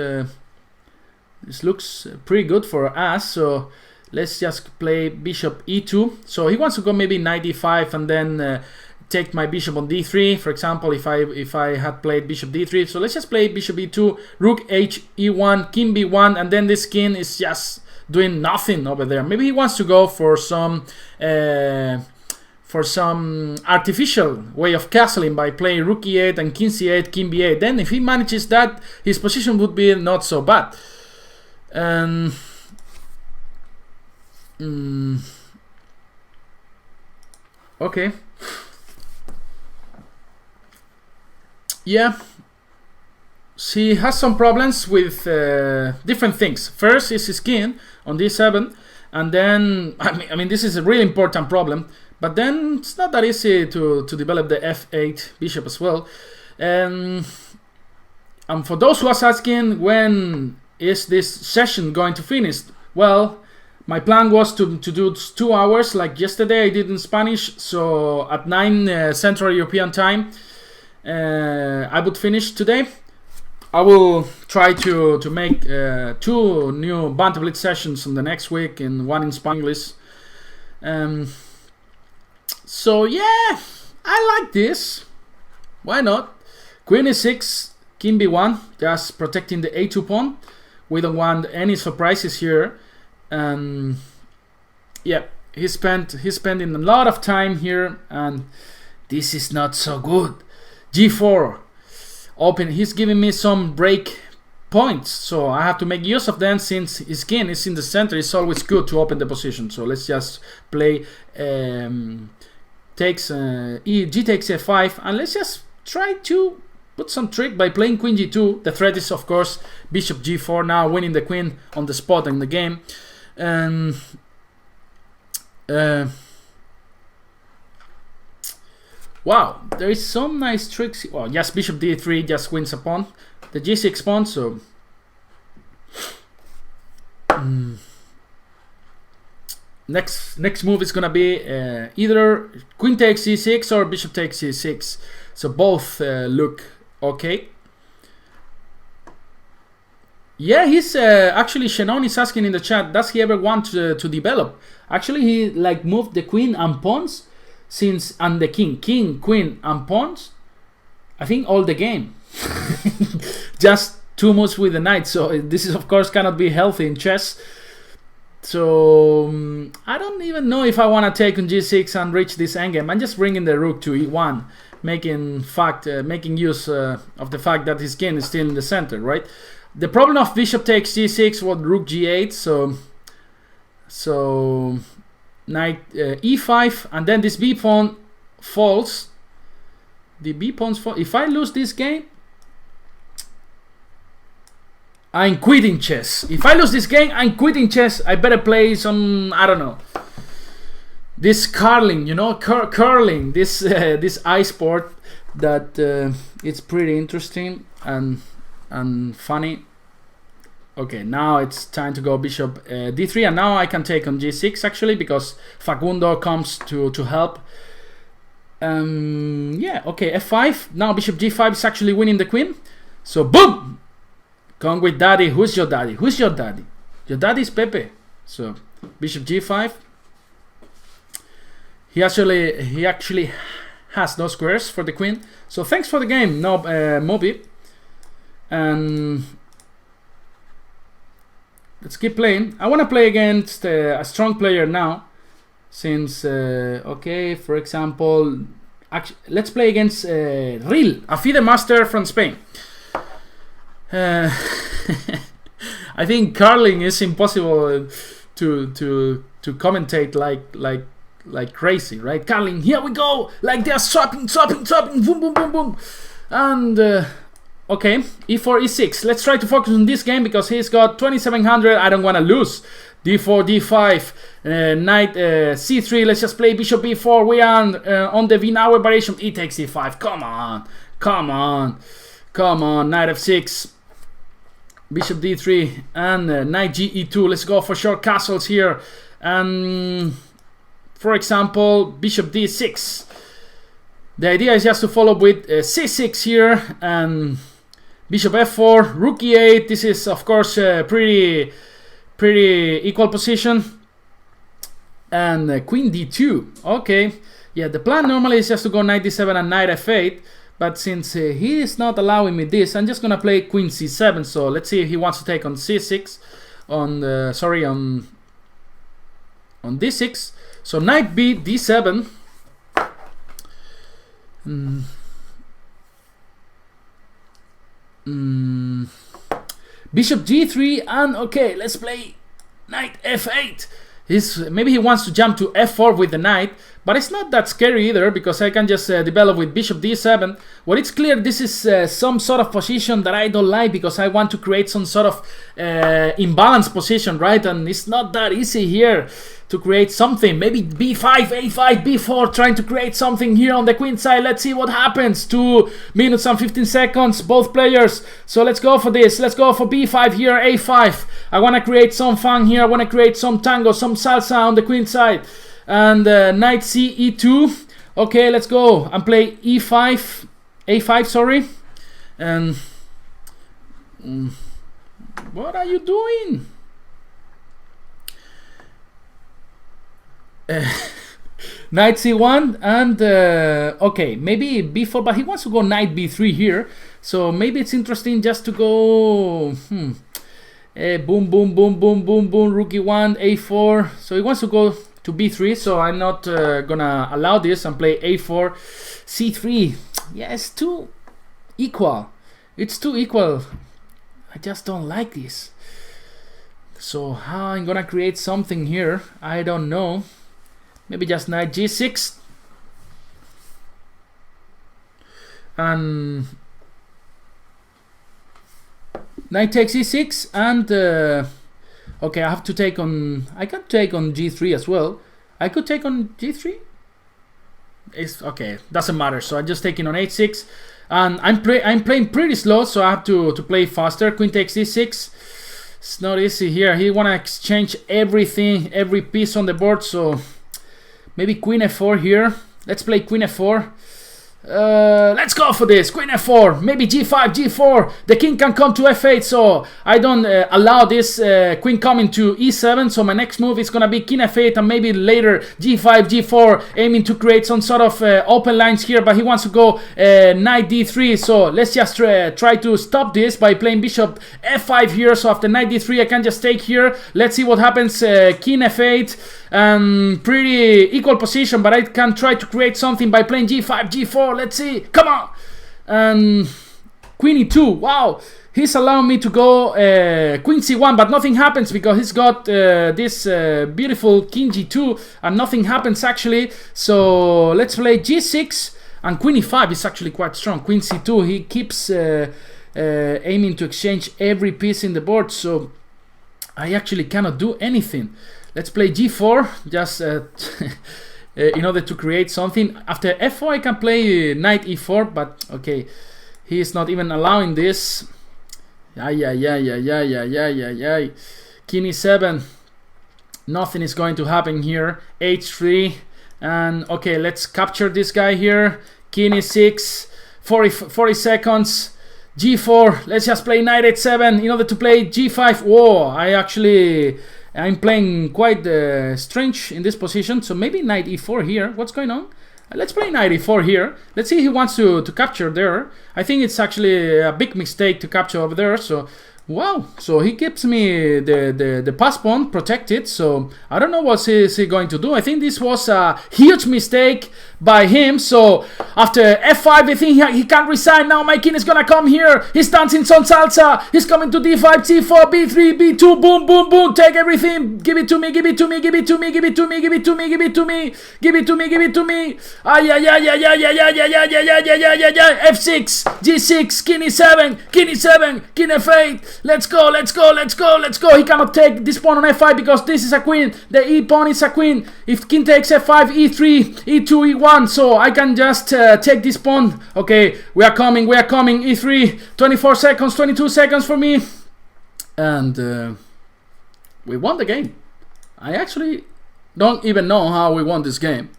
pretty good for us. So let's just play bishop e2. So he wants to go maybe knight e5 and then take my bishop on d3, for example, if I had played bishop d3. So let's just play bishop e2, rook h e1, king b1, and then this king is just doing nothing over there. Maybe he wants to go for some artificial way of castling by playing rook e8 and king c8, king b8. Then if he manages that, his position would be not so bad. Okay. Yeah, she has some problems with different things. First is his king on d7, and then I mean this is a really important problem. But then it's not that easy to develop the f8 bishop as well. And for those who are asking when is this session going to finish, well, my plan was to do 2 hours like yesterday I did in Spanish. So at 9 Central European time. I would finish today. I will try to make 2 new Banter blitz sessions in the next week, and 1 in Spanglish. So yeah, I like this. Why not? Queen e6, king b1, just protecting the a2 pawn. We don't want any surprises here. Yeah, he's spending a lot of time here, and this is not so good. g4 open. He's giving me some break points, so I have to make use of them. Since his king is in the center, it's always good to open the position. So let's just play g takes a5, and let's just try to put some trick by playing queen g2. The threat is of course bishop g4, now winning the queen on the spot in the game. Wow, there is some nice tricks. Well, just bishop d3 just wins a pawn, the g6 pawn. So next move is gonna be either queen takes c6 or bishop takes c6. So both look okay. Yeah, he's actually, Shannon is asking in the chat, does he ever want to develop? Actually, he like moved the queen and pawns and the king, queen and pawns, I think all the game. Just 2 moves with the knight. So this is of course cannot be healthy in chess. So I don't even know if I want to take on g6 and reach this endgame. I'm just bringing the rook to e1, making use of the fact that his king is still in the center, right? The problem of bishop takes g6 was rook g8, so knight e5, and then this b pawn falls. The b pawns fall. If I lose this game, I'm quitting chess. If I lose this game, I'm quitting chess. I better play some, I don't know, this curling, you know, curling, this ice sport that it's pretty interesting and funny. Okay, now it's time to go bishop d3, and now I can take on g6 actually, because Facundo comes to help. Yeah, okay, f5. Now bishop g5 is actually winning the queen. So boom! Come with daddy. Who's your daddy? Who's your daddy? Your daddy is Pepe. So bishop g5. He actually has no squares for the queen. So thanks for the game, no Moby. And let's keep playing. I want to play against a strong player now. Since, okay, for example, let's play against Real, a FIDE master from Spain. I think Carling is impossible to commentate like crazy, right? Carling, here we go, like they're swapping, boom, boom, boom, boom, and okay, e4, e6. Let's try to focus on this game because he's got 2700. I don't want to lose. d4, d5, knight c3. Let's just play bishop b4. We are on the Wiener variation. E takes e5. Come on, come on, come on. Knight f6, bishop d3, and knight ge2. Let's go for short castles here. And for example, bishop d6. The idea is just to follow with c6 here and bishop f4, rook e8. This is of course pretty equal position. And queen d2. Okay, yeah, the plan normally is just to go knight d7 and knight f8, but since he is not allowing me this, I'm just gonna play queen c7. So let's see if he wants to take on c6, on d6. So knight b d7. Bishop g3, and okay, let's play knight f8. Maybe he wants to jump to f4 with the knight, but it's not that scary either because I can just develop with bishop d7. Well, it's clear this is some sort of position that I don't like because I want to create some sort of imbalanced position, right? And it's not that easy here to create something. Maybe b5, a5, b4, trying to create something here on the queen side. Let's see what happens. 2 minutes and 15 seconds, both players. So let's go for this. Let's go for b5 here, a5. I want to create some fun here. I want to create some tango, some salsa on the queen side. And knight c, e2. Okay, let's go and play e5, a5, sorry. And what are you doing? Knight c1 and okay, maybe b4, but he wants to go knight b3 here, so maybe it's interesting just to go boom boom boom boom boom boom, rook e1, a4. So he wants to go to b3, so I'm not gonna allow this and play a4, c3. Yeah, it's too equal. It's too equal. I just don't like this. So how I'm gonna create something here, I don't know. Maybe just knight g6 and knight takes e6 and okay, I have to take on, I can take on g3 as well. I could take on g3. It's okay, doesn't matter. So I'm just taking on h6 and I'm playing pretty slow, so I have to play faster. Queen takes e6. It's not easy here. He wanna exchange everything, every piece on the board, so maybe queen f4 here. Let's play queen f4. Let's go for this. Queen f4. Maybe g5, g4. The king can come to f8, so I don't allow this queen coming to e7. So my next move is gonna be king f8 and maybe later g5, g4, aiming to create some sort of open lines here. But he wants to go knight d3. So let's just try to stop this by playing bishop f5 here. So after knight d3, I can just take here. Let's see what happens. King f8. Pretty equal position, but I can try to create something by playing g5, g4. Let's see, come on. And queen e2. Wow, he's allowing me to go queen c1, but nothing happens because he's got this beautiful king g2 and nothing happens actually. So let's play g6 and queen e5 is actually quite strong. Queen c2, he keeps aiming to exchange every piece in the board, so I actually cannot do anything. Let's play g4 just in order to create something. After f4 I can play knight e4, but okay, he is not even allowing this. King e7. Nothing is going to happen here. h3. And okay, let's capture this guy here. King e6, 40 seconds. G4, let's just play knight h7 in order to play g5. Whoa, I'm playing quite strange in this position. So maybe knight e4 here. What's going on? Let's play knight e4 here. Let's see if he wants to capture there. I think it's actually a big mistake to capture over there. So wow, so he keeps me the pass pawn protected. So I don't know what is he going to do. I think this was a huge mistake by him. So after f5, I think he can't resign. Now my king is gonna come here. He's dancing some salsa. He's coming to d5, c4, b3, b2. Boom, boom, boom. Take everything. Give it to me. Give it to me. Give it to me. Give it to me. Give it to me. Give it to me. Give it to me. Give it to me. Ay, ay, ay, ay, ay, ay, ay, ay, ay, ay, ay, ay, ay. f6, g6, king e7, king e7, king f8. Let's go, let's go, let's go, let's go. He cannot take this pawn on f5 because this is a queen. The e pawn is a queen. If king takes f5, e3, e2, e1. So I can just take this pawn. Okay, we are coming, e3. 24 seconds, 22 seconds for me. And we won the game. I actually don't even know how we won this game.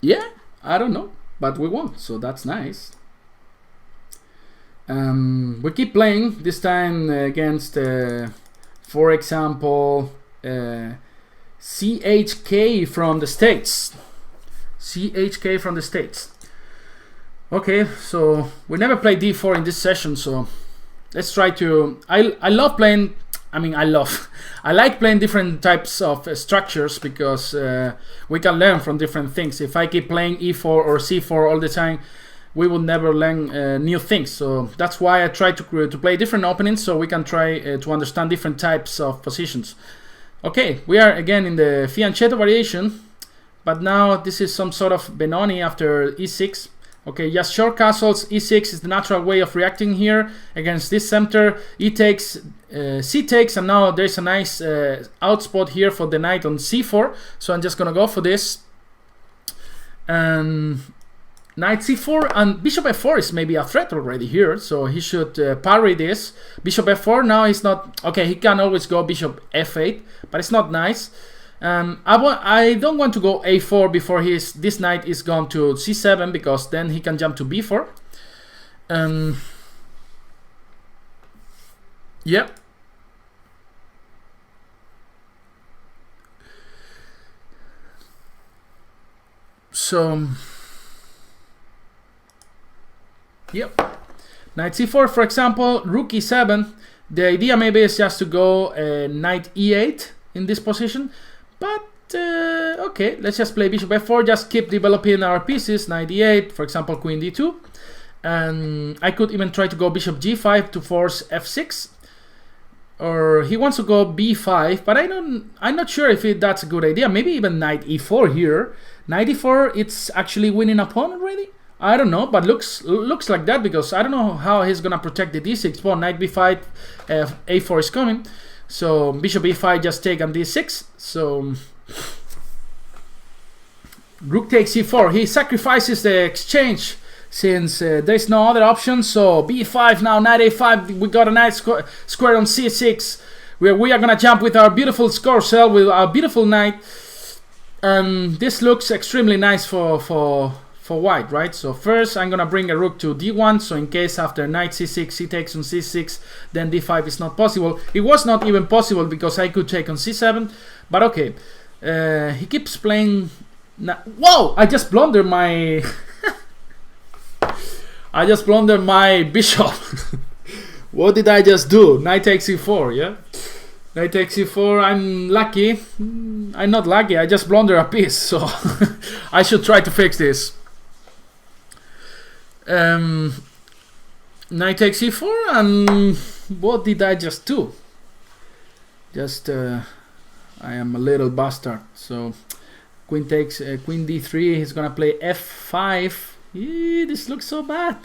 Yeah, I don't know. But we won, so that's nice. We keep playing, this time against, for example, CHK from the States. CHK from the States. Okay, so we never played d4 in this session, so let's try to... I love playing... I like playing different types of structures because we can learn from different things. If I keep playing e4 or c4 all the time, we will never learn new things. So that's why I try to play different openings so we can try to understand different types of positions. Okay, we are again in the fianchetto variation, but now this is some sort of Benoni after e6. Okay, just short castles. e6 is the natural way of reacting here against this center. E takes, c takes, and now there's a nice out spot here for the knight on c4. So I'm just gonna go for this. And knight c4 and bishop f4 is maybe a threat already here, so he should parry this. Bishop f4, now he's not... Okay, he can always go bishop f8, but it's not nice. I don't want to go a4 before this knight is gone to c7, because then he can jump to b4. Yeah. So... Yep. Knight c4, for example, rook e7. The idea maybe is just to go knight e8 in this position. But, okay, let's just play bishop f4. Just keep developing our pieces. Knight e8, for example, queen d2. And I could even try to go bishop g5 to force f6. Or he wants to go b5, but I'm not sure if that's a good idea. Maybe even knight e4 here. Knight e4, it's actually winning a pawn already. I don't know, but looks like that, because I don't know how he's gonna protect the d6 pawn. Knight b5, a4 is coming, so bishop e5 just take on d6. So rook takes e4. He sacrifices the exchange since there's no other option. So b5 now, knight a5. We got a nice square on c6. We are gonna jump with our beautiful score cell with our beautiful knight, and this looks extremely nice for white, right? So first I'm gonna bring a rook to d1, so in case after knight c6 he takes on c6, then d5 is not possible. It was not even possible because I could take on c7, but okay. He keeps playing... Whoa! I just blundered my... I just blundered my bishop. What did I just do? Knight takes e4, yeah? Knight takes e4, I'm lucky. I'm not lucky, I just blundered a piece, so I should try to fix this. Knight takes e4, and what did I just do? Just I am a little bastard. So queen takes queen d3. He's gonna play f5. This looks so bad.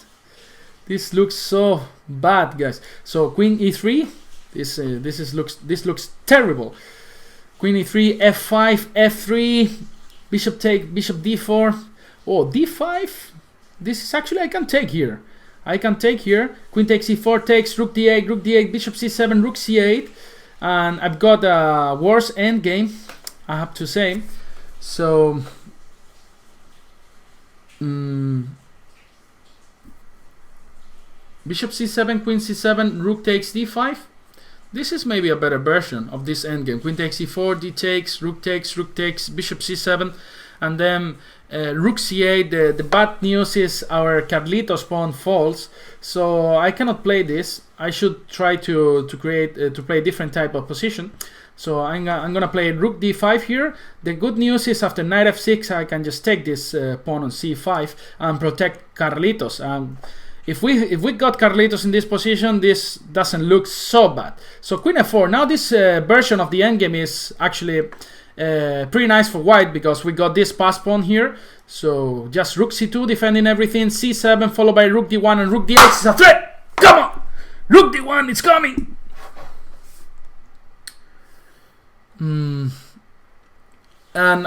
This looks so bad, guys. So queen e3. This looks terrible. Queen e3, f5, f3. Bishop d4. Oh, d5. This is actually, I can take here. I can take here. Queen takes e4, takes rook d8, bishop c7, rook c8. and I've got a worse endgame, I have to say. So bishop c7, queen c7, rook takes d5. This is maybe a better version of this endgame. Queen takes e4, d takes, rook takes, bishop c7, and then rook c8. The bad news is our Carlitos pawn falls, so I cannot play this. I should try to play a different type of position. So I'm gonna play rook d5 here. The good news is after knight f6, I can just take this pawn on c5 and protect Carlitos. If we got Carlitos in this position, this doesn't look so bad. So queen f4. Now this version of the endgame is actually pretty nice for white, because we got this pass pawn here. So just rook c2 defending everything, c7 followed by rook d1, and rook d8 is a threat. Come on, rook d1, it's coming. And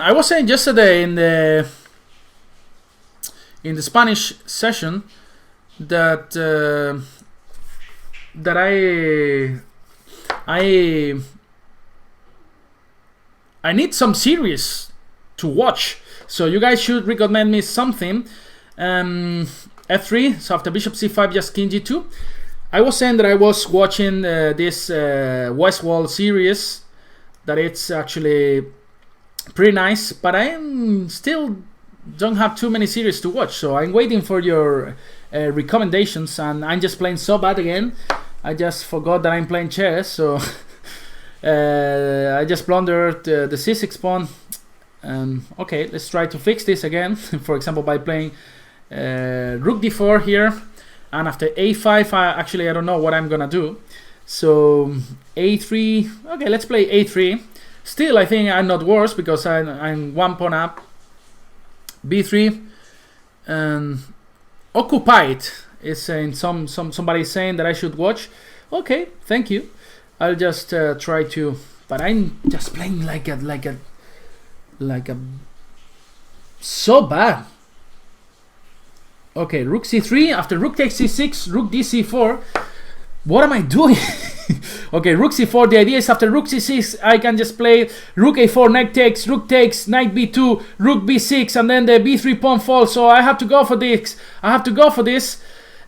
I was saying yesterday in the Spanish session that I need some series to watch, so you guys should recommend me something. F3, so after bishop c5, just king g2. I was saying that I was watching this Westwall series, that it's actually pretty nice, but I still don't have too many series to watch, so I'm waiting for your recommendations. And I'm just playing so bad again. I just forgot that I'm playing chess, so I just blundered the c6 pawn. Okay, let's try to fix this again. For example, by playing rook d4 here, and after a5, I don't know what I'm gonna do. So a3, okay, let's play a3. Still, I think I'm not worse, because I'm one pawn up. b3, and occupied is saying somebody saying that I should watch. Okay, thank you. I'll just try to, but I'm just playing like a so bad. Okay, rook c3, after rook takes c6, rook dc4. What am I doing? Okay, rook c4. The idea is after rook c6, I can just play rook a4, knight takes, knight b2, rook b6, and then the b3 pawn falls. So I have to go for this.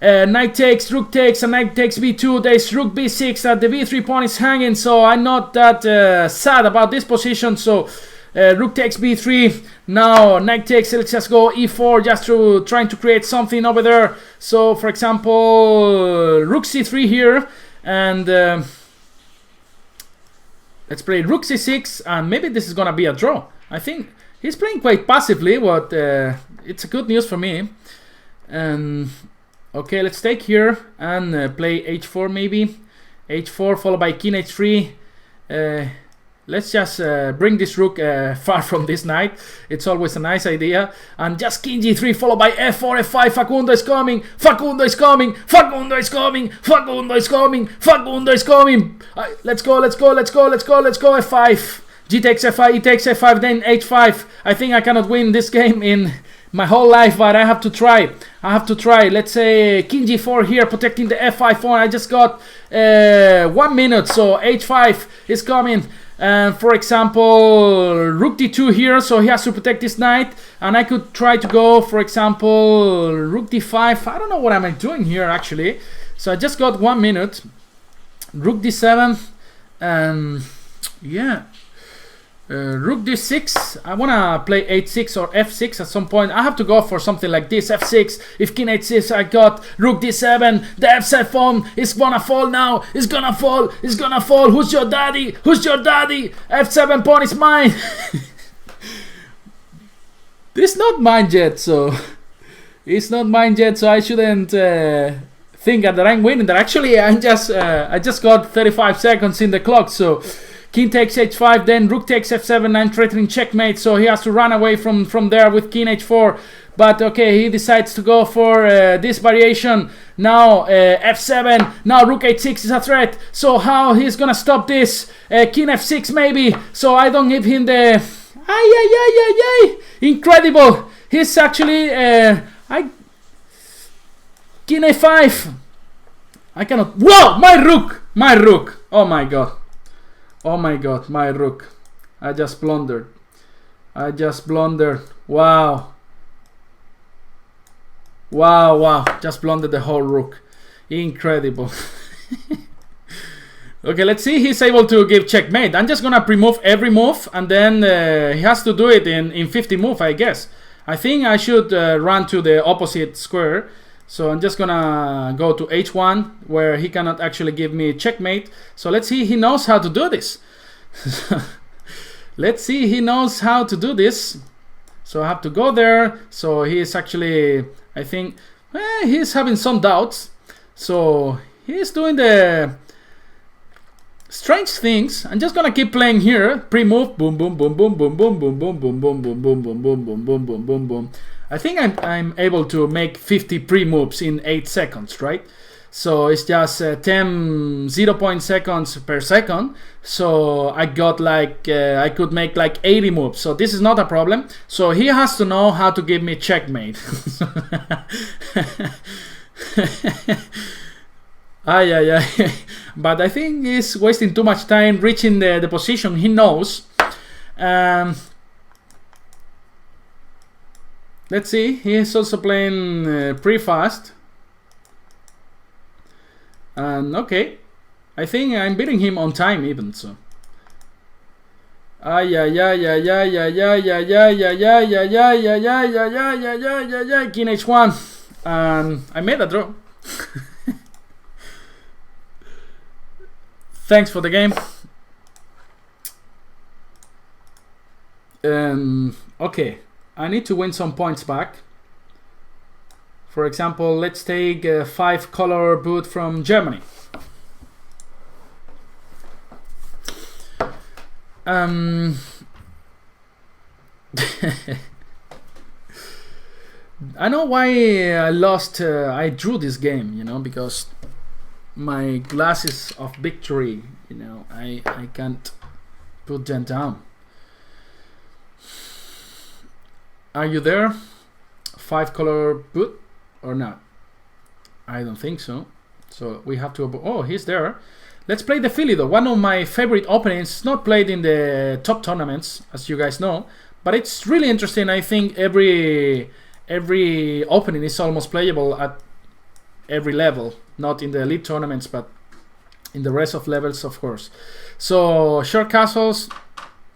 Knight takes, rook takes, and knight takes b2. There's rook b6, that the b3 pawn is hanging. So I'm not that sad about this position. So rook takes b3. Now knight takes. Let's just go e4, just to trying to create something over there. So for example, rook c3 here, and let's play rook c6, and maybe this is gonna be a draw. I think he's playing quite passively, but it's a good news for me. And okay, let's take here and play h4 maybe. h4 followed by king h3. Let's just bring this rook far from this knight. It's always a nice idea. And just king g3 followed by f4, f5. Facundo is coming. Facundo is coming. Facundo is coming. Facundo is coming. Facundo is coming. Let's go. f5. G takes f5. E takes f5. Then h5. I think I cannot win this game in my whole life, but I have to try. Let's say king g4 here, protecting the f5 pawn. I just got 1 minute, so h5 is coming. And for example, rook d2 here, so he has to protect this knight. And I could try to go, for example, rook d5. I don't know what am I doing here actually. So I just got 1 minute. Rook d7, and yeah. Rook d6. I wanna play h6 or f6 at some point. I have to go for something like this, f6. If king h6, I got rook d7. The f7 pawn is gonna fall now. It's gonna fall. Who's your daddy? F7 pawn is mine. It's not mine yet, so I shouldn't think that I'm winning. That actually I just got 35 seconds in the clock, so. King takes h5, then rook takes f7, I'm threatening checkmate, so he has to run away from there with king h4. But okay, he decides to go for this variation. Now f7, now rook h6 is a threat, so how he's gonna stop this? King f6 maybe, so I don't give him the... Incredible! He's actually... King a5. I cannot... Whoa! My rook! Oh my god. Oh my god, my rook. I just blundered. Wow. Wow. Just blundered the whole rook. Incredible. Okay, let's see. He's able to give checkmate. I'm just gonna pre-move every move, and then he has to do it in 50 move, I guess. I think I should run to the opposite square. So I'm just gonna go to h1, where he cannot actually give me checkmate. So let's see, he knows how to do this. Let's see, he knows how to do this. So I have to go there. So he is actually, I think, he's having some doubts. So he's doing the strange things. I'm just gonna keep playing here. Pre-move, boom, boom, boom, boom, boom, boom, boom, boom, boom, boom, boom, boom, boom, boom, boom, boom, boom, boom, boom. I think I'm able to make 50 pre-moves in 8 seconds, right? So it's just 0.10 seconds per second. So I got like, I could make like 80 moves. So this is not a problem. So he has to know how to give me checkmate. But I think he's wasting too much time reaching the position he knows. Let's see, he is also playing pretty fast. And okay, I think I'm beating him on time even, so. King h1. And I made a draw. Thanks for the game. Okay, I need to win some points back. For example, let's take a FiveColor boot from Germany. I know why I lost. I drew this game, you know, because my glasses of victory, you know, I can't put them down. Are you there? FiveColor boot or not? I don't think so. So we have to. Oh, he's there. Let's play the Philly though. One of my favorite openings. Not played in the top tournaments, as you guys know, but it's really interesting. I think every opening is almost playable at every level. Not in the elite tournaments, but in the rest of levels, of course. So short castles.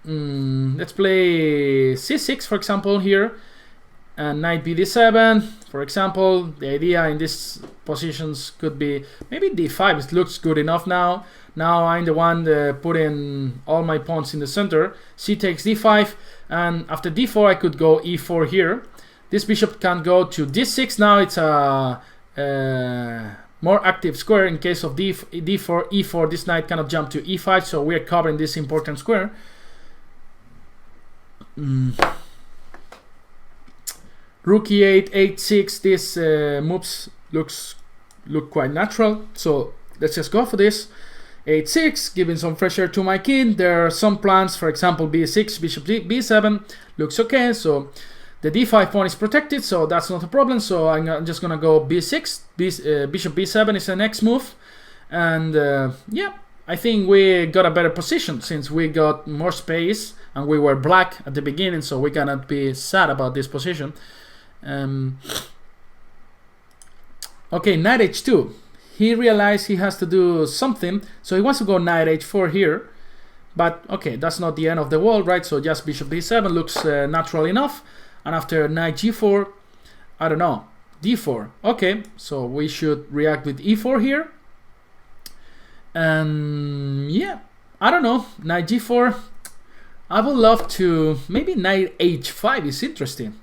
Let's play c6, for example, here. And knight bd7, for example. The idea in these positions could be maybe d5. It looks good enough now. Now I'm the one putting all my pawns in the center. C takes d5, and after d4 I could go e4 here. This bishop can go to d6. Now it's a more active square. In case of d4, e4, this knight cannot jump to e5, so we're covering this important square. Rook e8, h6, this moves look quite natural, so let's just go for this. h6, giving some fresh air to my king. There are some plans, for example b6, bishop b7, looks okay, so the d5 pawn is protected, so that's not a problem. So I'm just gonna go b6, bishop b7 is the next move, and yeah, I think we got a better position since we got more space and we were black at the beginning, so we cannot be sad about this position. Okay, knight h2. He realized he has to do something, so he wants to go knight h4 here. But okay, that's not the end of the world, right? So just bishop b7 looks natural enough. And after knight g4, I don't know, d4. Okay, so we should react with e4 here. And yeah, I don't know, knight g4. I would love to, maybe knight h5 is interesting.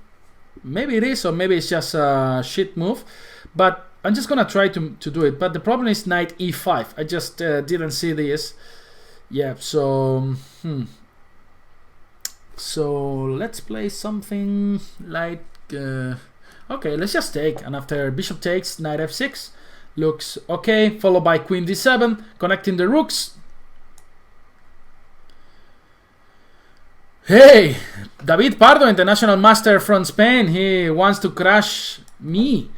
Maybe it is, or maybe it's just a shit move, but I'm just gonna try to do it. But the problem is knight e5. I just didn't see this. Yeah, so so let's play something like okay, let's just take, and after bishop takes, knight f6 looks okay, followed by queen d7, connecting the rooks. Hey, David Pardo, international master from Spain, he wants to crush me.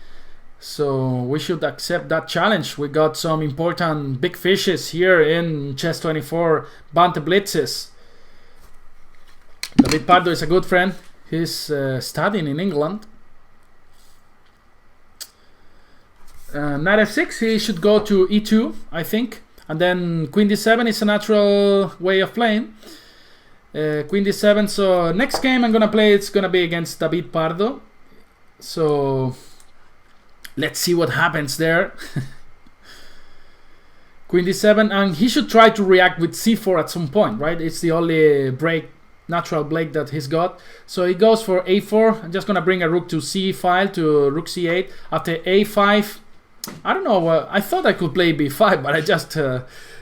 So we should accept that challenge. We got some important big fishes here in Chess 24 Banter blitzes. David Pardo is a good friend. He's studying in England. Knight f6, he should go to e2, I think. And then queen d7 is a natural way of playing. Queen d7, so next game I'm gonna play, it's gonna be against David Pardo. So let's see what happens there. Queen d7, and he should try to react with c4 at some point, right? It's the only break, natural break that he's got. So he goes for a4. I'm just gonna bring a rook to c5 to rook c8. After a5, I don't know, I thought I could play b5, but I just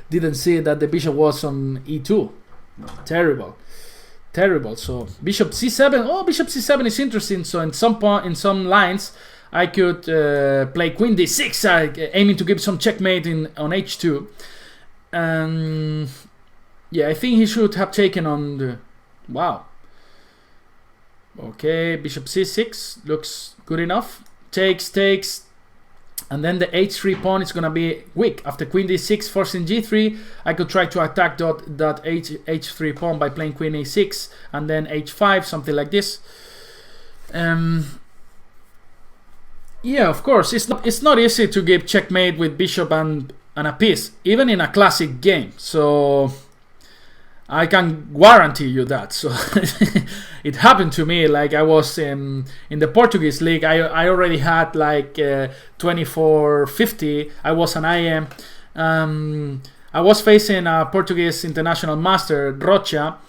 didn't see that the bishop was on e2. Terrible. So bishop c7. Oh, bishop c7 is interesting. So in some lines I could play queen d6, aiming to give some checkmate on h2. And yeah, I think he should have taken on the... Wow. Okay, bishop c6 looks good enough. Takes. And then the h3 pawn is gonna be weak. After queen d6 forcing g3, I could try to attack that h3 pawn by playing queen a6 and then h5, something like this. Yeah, of course, it's not easy to give checkmate with bishop and a piece, even in a classic game. So I can guarantee you that. So it happened to me. Like I was in the Portuguese league. I already had like 24-50. I was an IM. I was facing a Portuguese international master, Rocha,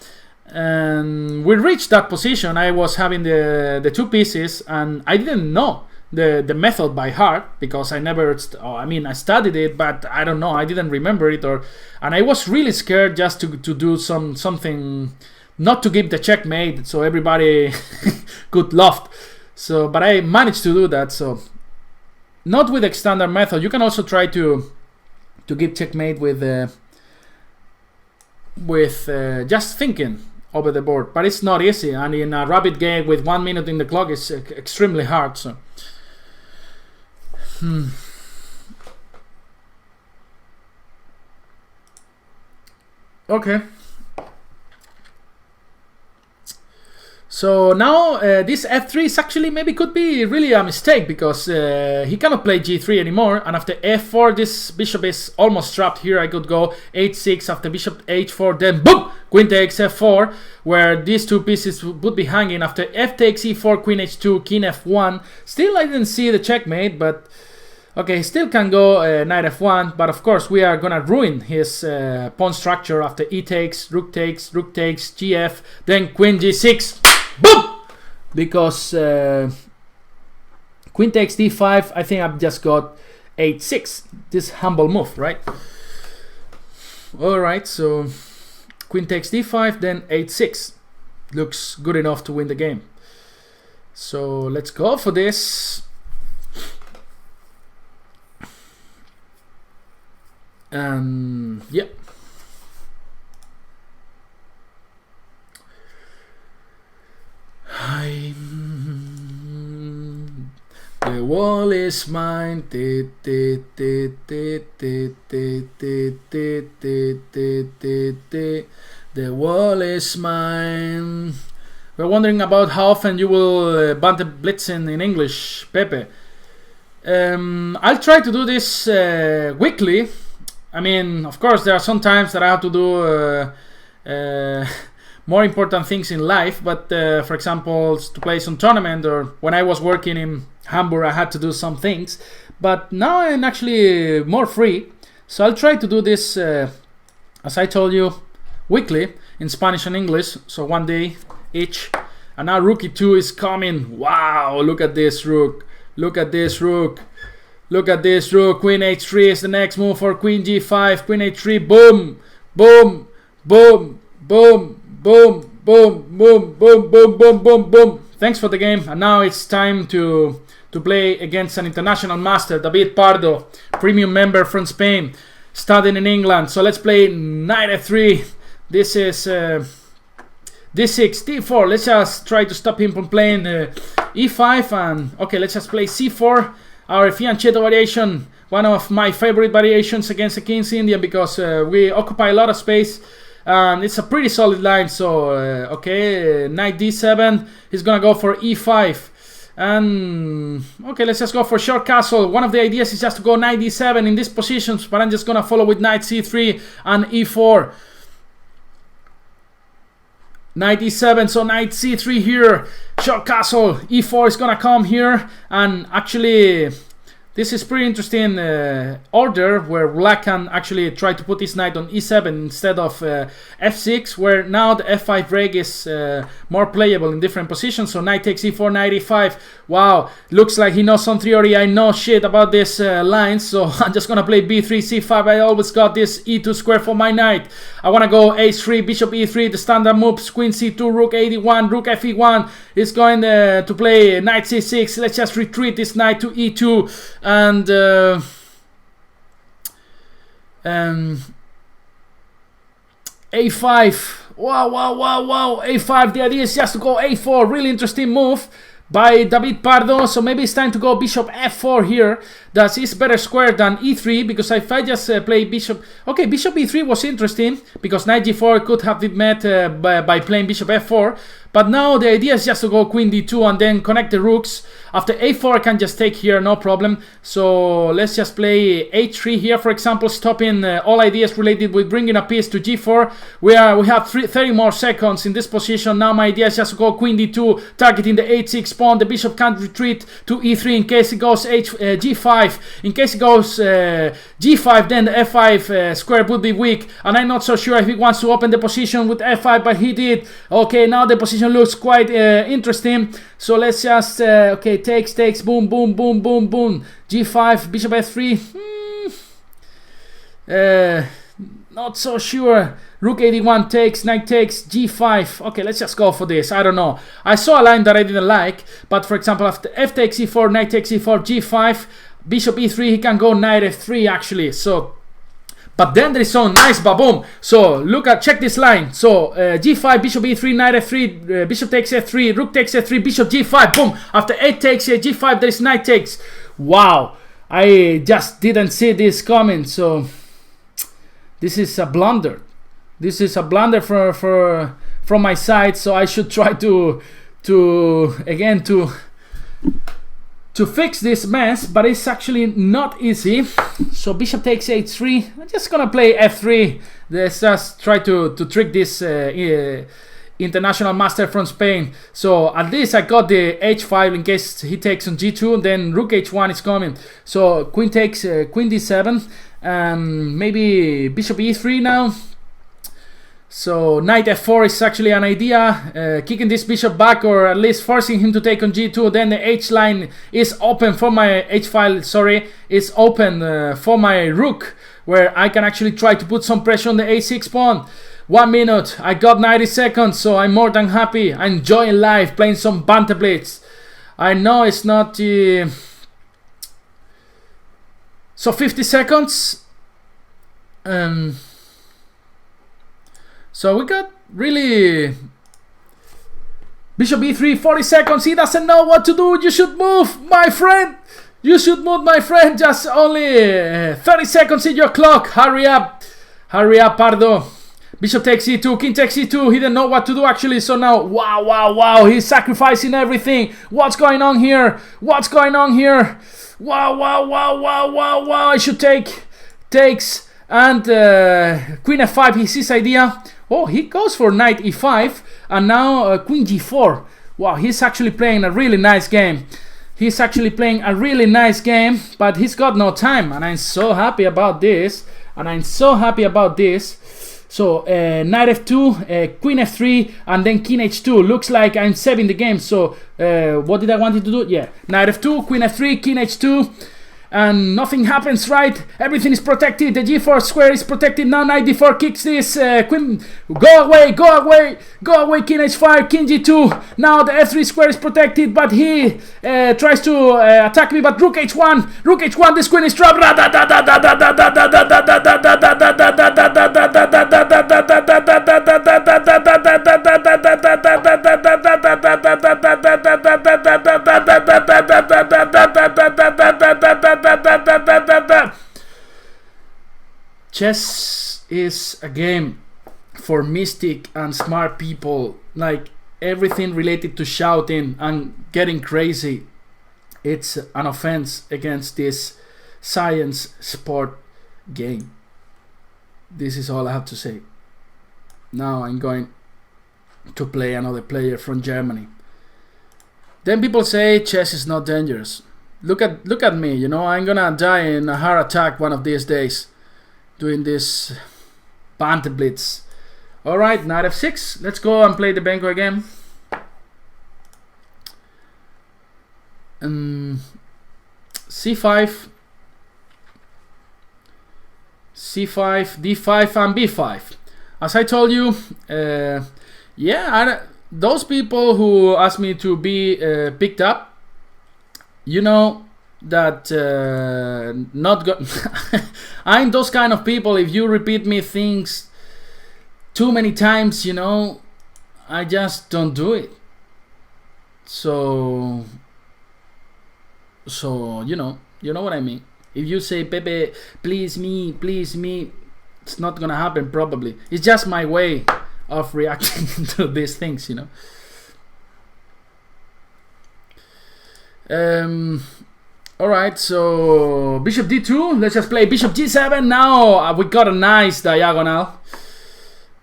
and we reached that position. I was having the two pieces, and I didn't know the method by heart because I never I studied it, but I don't know, I didn't remember it, and I was really scared just to do something, not to give the checkmate so everybody could laugh. So but I managed to do that. So not with the standard method. You can also try to give checkmate with just thinking over the board, but it's not easy, and in a rapid game with 1 minute in the clock it's extremely hard. So okay. So now this f3 is actually maybe could be really a mistake because he cannot play g3 anymore, and after f4 this bishop is almost trapped here. I could go h6 after bishop h4, then boom, queen takes f4, where these two pieces would be hanging. After f takes e4, queen h2, king f1. Still I didn't see the checkmate, but okay, still can go knight f1, but of course we are gonna ruin his pawn structure after e takes, rook takes, gf, then queen g6, boom! Because queen takes d5, I think I've just got h6, this humble move, right? Alright, so queen takes d5, then h6. Looks good enough to win the game. So let's go for this. And yep. The wall is mine. The wall is mine. We're wondering about how often you will banter blitzing in English, Pepe. I'll try to do this weekly. I mean, of course, there are some times that I have to do more important things in life, but for example, to play some tournament, or when I was working in Hamburg, I had to do some things. But now I'm actually more free, so I'll try to do this, as I told you, weekly in Spanish and English, so 1 day each. And now rook e2 is coming. Wow, look at this rook. Look at this rook. Look at this rook. Queen h3 is the next move for queen g5. Queen h3. Boom. Boom. Boom. Boom. Boom. Boom. Boom. Boom. Boom. Boom. Boom. Boom. Thanks for the game. And now it's time to play against an international master, David Pardo, premium member from Spain, studying in England. So let's play knight f3. This is d6, d4. Let's just try to stop him from playing e5. And okay, let's just play c4. our fianchetto variation, one of my favorite variations against the King's Indian, because we occupy a lot of space. It's a pretty solid line. So okay, knight d7, he's gonna go for e5. And okay, let's just go for short castle. One of the ideas is just to go knight d7 in these positions, but I'm just gonna follow with knight c3 and e4. Knight e7, so knight c3 here, short castle, e4 is gonna come here, and actually this is pretty interesting order where black can actually try to put his knight on e7 instead of f6, where now the f5 break is more playable in different positions. So knight takes e4, knight e5. Wow, looks like he knows some theory. I know shit about this line, so I'm just gonna play b3, c5. I always got this e2 square for my knight. I wanna go h3, bishop e3, the standard moves, queen c2, rook a1, rook fe1. He's going to play knight c6. Let's just retreat this knight to e2. And a5. Wow. a5. The idea is just to go a4. Really interesting move by David Pardo. So maybe it's time to go bishop f4 here. That is better square than e3, because if I just play bishop... Okay, bishop e3 was interesting, because knight g4 could have been met by playing bishop f4. But now the idea is just to go queen d2 and then connect the rooks. After a4 I can just take here, no problem. So let's just play h3 here, for example, stopping all ideas related with bringing a piece to g4. We have 30 more seconds in this position. Now my idea is just to go queen d2, targeting the h6 pawn. The bishop can't retreat to e3 in case it goes g5. In case it goes g5, then the f5 square would be weak, and I'm not so sure if he wants to open the position with f5, but he did. Okay, now the position looks quite interesting. So let's just okay, takes, boom, g5, bishop f3. Not so sure. Rook 81 takes, knight takes, g5. Okay, let's just go for this. I don't know. I saw a line that I didn't like, but for example, after f takes e4, knight takes e4, g5, bishop e3, he can go knight f3 actually. So, but then there is some nice baboom. So check this line. So g5, bishop e3, knight f3, bishop takes f3, rook takes f3, bishop g5, boom. After 8 takes g5, there is knight takes. Wow, I just didn't see this coming. So this is a blunder. This is a blunder from my side. So I should try to fix this mess, but it's actually not easy. So bishop takes h3. I'm just gonna play f3. Let's just try to trick this international master from Spain. So at least I got the h5 in case he takes on g2. Then rook h1 is coming. So queen takes queen d7. Maybe bishop e3 now. So knight f4 is actually an idea, kicking this bishop back, or at least forcing him to take on g2. Then the h line is open for my h-file, is open for my rook, where I can actually try to put some pressure on the a6 pawn. 1 minute, I got 90 seconds, so I'm more than happy. I'm enjoying life, playing some Banter blitz. I know it's not... So 50 seconds. So we got really... Bishop e3, 40 seconds. He doesn't know what to do. You should move, my friend. You should move, my friend. Just only 30 seconds in your clock. Hurry up. Hurry up, Pardo. Bishop takes e2, king takes e2. He didn't know what to do actually. So now, wow. He's sacrificing everything. What's going on here? What's going on here? Wow. I should takes. And queen f5 is his idea. Oh, he goes for knight e5, and now queen g4. Wow, he's actually playing a really nice game. But he's got no time, and I'm so happy about this. So knight f2, queen f3, and then king h2. Looks like I'm saving the game. So what did I want it to do? Yeah, knight f2, queen f3, king h2. and nothing happens, right? Everything is protected. The g4 square is protected. Now knight d4 kicks this. Queen, go away, go away, go away. King h5, king g2. Now the f3 square is protected, but he tries to attack me. But rook h1, rook h1. This queen is trapped. Chess is a game for mystic and smart people. Like everything related to shouting and getting crazy, it's an offense against this science sport game. This is all I have to say. Now I'm going to play another player from Germany. Then people say chess is not dangerous. Look at me, you know, I'm gonna die in a heart attack one of these days doing this Banter blitz. Alright, knight f6. Let's go and play the Benko again. c5, c5, d5 and b5. As I told you, those people who asked me to be picked up, you know that I'm those kind of people. If you repeat me things too many times, you know, I just don't do it. So you know what I mean. If you say, Pepe, please me, it's not gonna happen probably. It's just my way of reacting to these things, you know. Alright, so bishop d2. Let's just play bishop g7 now. We got a nice diagonal.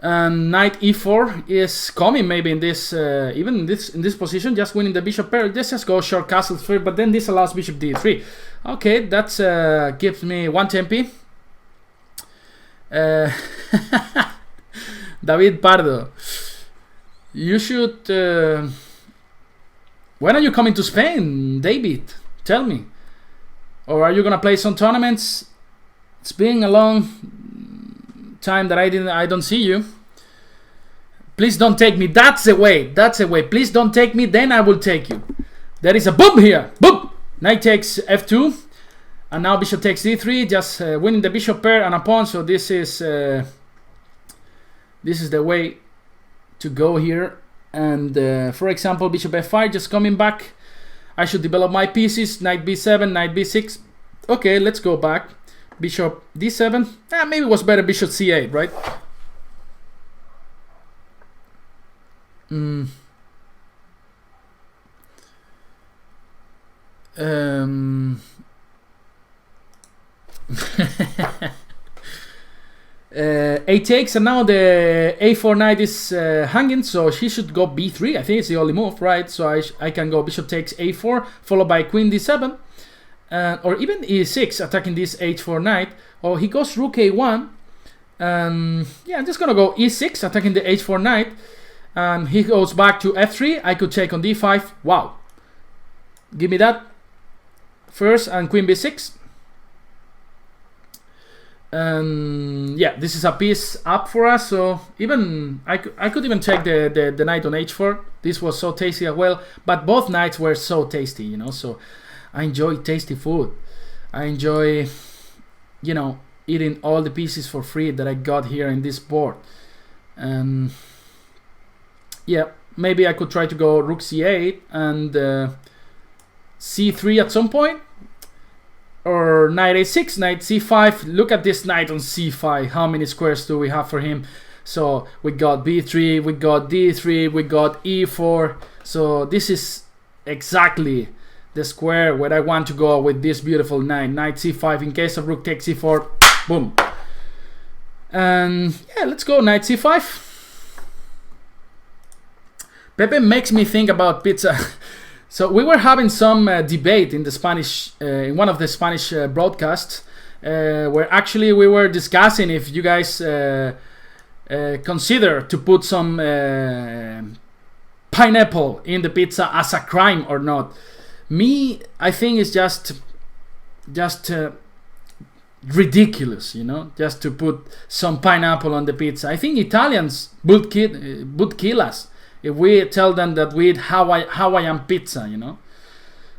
And knight e4 is coming maybe in this, even in this position, just winning the bishop pair. Let's just go short castles first, but then this allows bishop d3. Okay, that's gives me one tempi. David Pardo, you should. When are you coming to Spain, David? Tell me. Or are you gonna play some tournaments? It's been a long time that I don't see you. Please don't take me. That's the way. Please don't take me. Then I will take you. There is a boom here. Boom. Knight takes f2, and now bishop takes d3, just winning the bishop pair and a pawn. So this is the way to go here. And for example, bishop f5, just coming back. I should develop my pieces. Knight b7, knight b6. Okay, let's go back. Bishop d7. Maybe it was better bishop c8, right? A takes, and now the a4 knight is hanging, so she should go b3. I think it's the only move, right? So I can go bishop takes a4, followed by queen d7, or even e6, attacking this h4 knight. Or he goes rook a1, and yeah, I'm just gonna go e6, attacking the h4 knight, and he goes back to f3. I could take on d5. Wow, give me that first, and queen b6. And yeah, this is a piece up for us. So even I could even take the knight on h4. This was so tasty as well. But both knights were so tasty, you know. So I enjoy tasty food. I enjoy, you know, eating all the pieces for free that I got here in this board. And yeah, maybe I could try to go rook c8 and c3 at some point. Or knight a6, knight c5. Look at this knight on c5. How many squares do we have for him? So we got b3, we got d3, we got e4. So this is exactly the square where I want to go with this beautiful knight. Knight c5 in case of rook takes c4. Boom. And yeah, let's go knight c5. Pepe makes me think about pizza. So we were having some debate in the Spanish, in one of the Spanish broadcasts, where actually we were discussing if you guys consider to put some pineapple in the pizza as a crime or not. Me, I think it's just just ridiculous, you know, just to put some pineapple on the pizza. I think Italians would kill us if we tell them that we eat Hawaiian pizza, you know.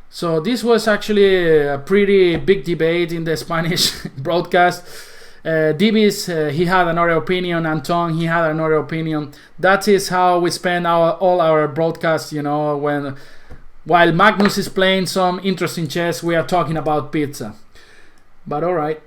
So this was actually a pretty big debate in the Spanish broadcast. Divis, he had another opinion. Anton, he had another opinion. That is how we spend all our broadcasts, you know, while Magnus is playing some interesting chess, we are talking about pizza. But all right.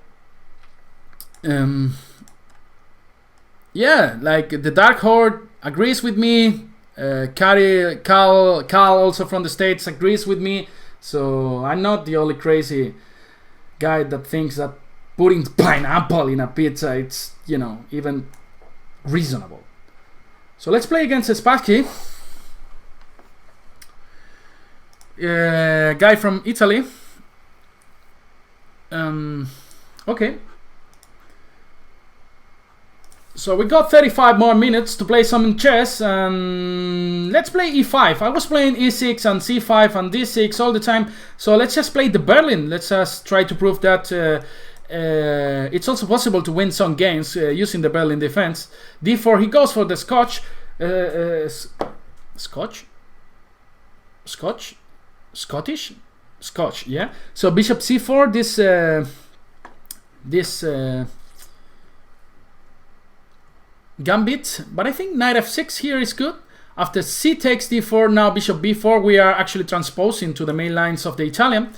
Yeah, like the Dark Horde agrees with me. Cal also from the States agrees with me. So I'm not the only crazy guy that thinks that putting pineapple in a pizza, it's, you know, even reasonable. So let's play against Spasi. Guy from Italy. Okay. So we got 35 more minutes to play some chess, and let's play e5. I was playing e6 and c5 and d6 all the time, so let's just play the Berlin. Let's just try to prove that it's also possible to win some games using the Berlin defense. d4, he goes for the Scotch. Scotch, yeah. So bishop c4, this gambit, but I think knight f6 here is good. After c takes d4, now bishop b4, we are actually transposing to the main lines of the Italian.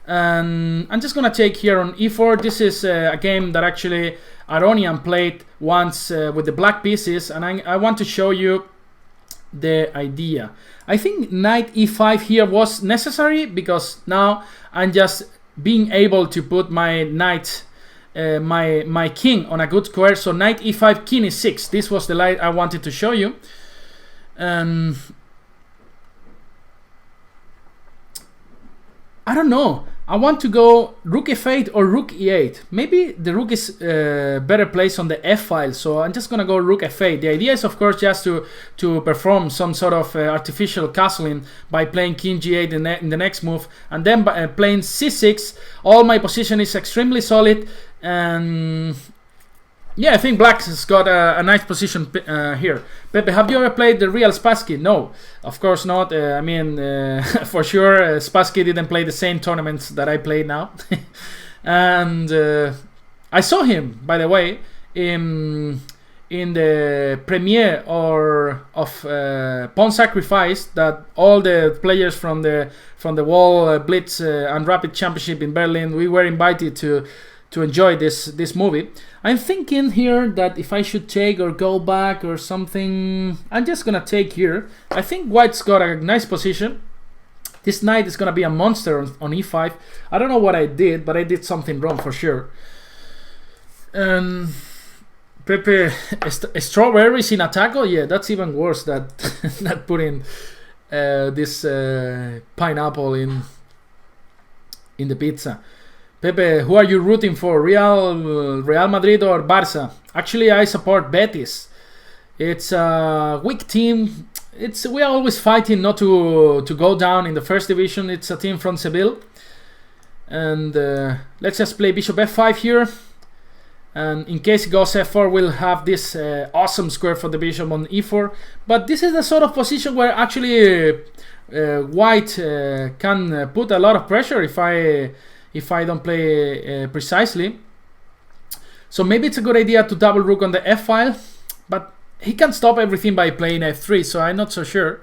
And I'm just gonna take here on e4. This is a game that actually Aronian played once with the black pieces, and I want to show you the idea. I think knight e5 here was necessary because now I'm just being able to put my knight, my king on a good square. So knight e5, king e6. This was the line I wanted to show you. I don't know. I want to go rook f8 or rook e8. Maybe the rook is better placed on the f file, so I'm just gonna go rook f8. The idea is, of course, just to perform some sort of artificial castling by playing king g8 in the next move, and then by playing c6. All my position is extremely solid, and yeah, I think black has got a nice position here. Pepe, have you ever played the real Spasi? No, of course not. I mean, for sure, Spasi didn't play the same tournaments that I play now. And I saw him, by the way, in the premiere of Pawn Sacrifice that all the players from the Wall Blitz and Rapid Championship in Berlin, we were invited to enjoy this movie. I'm thinking here that if I should take or go back or something, I'm just gonna take here. I think white's got a nice position. This knight is gonna be a monster on e5. I don't know what I did, but I did something wrong for sure. Pepe, strawberries in a taco? Yeah, that's even worse than not putting this pineapple in the pizza. Pepe, who are you rooting for? Real Madrid or Barca? Actually, I support Betis. It's a weak team. We are always fighting not to go down in the first division. It's a team from Seville. And let's just play bishop f5 here. And in case it goes f4, we'll have this awesome square for the bishop on e4. But this is the sort of position where actually white can put a lot of pressure if I don't play precisely. So maybe it's a good idea to double rook on the f file, but he can stop everything by playing f3, so I'm not so sure.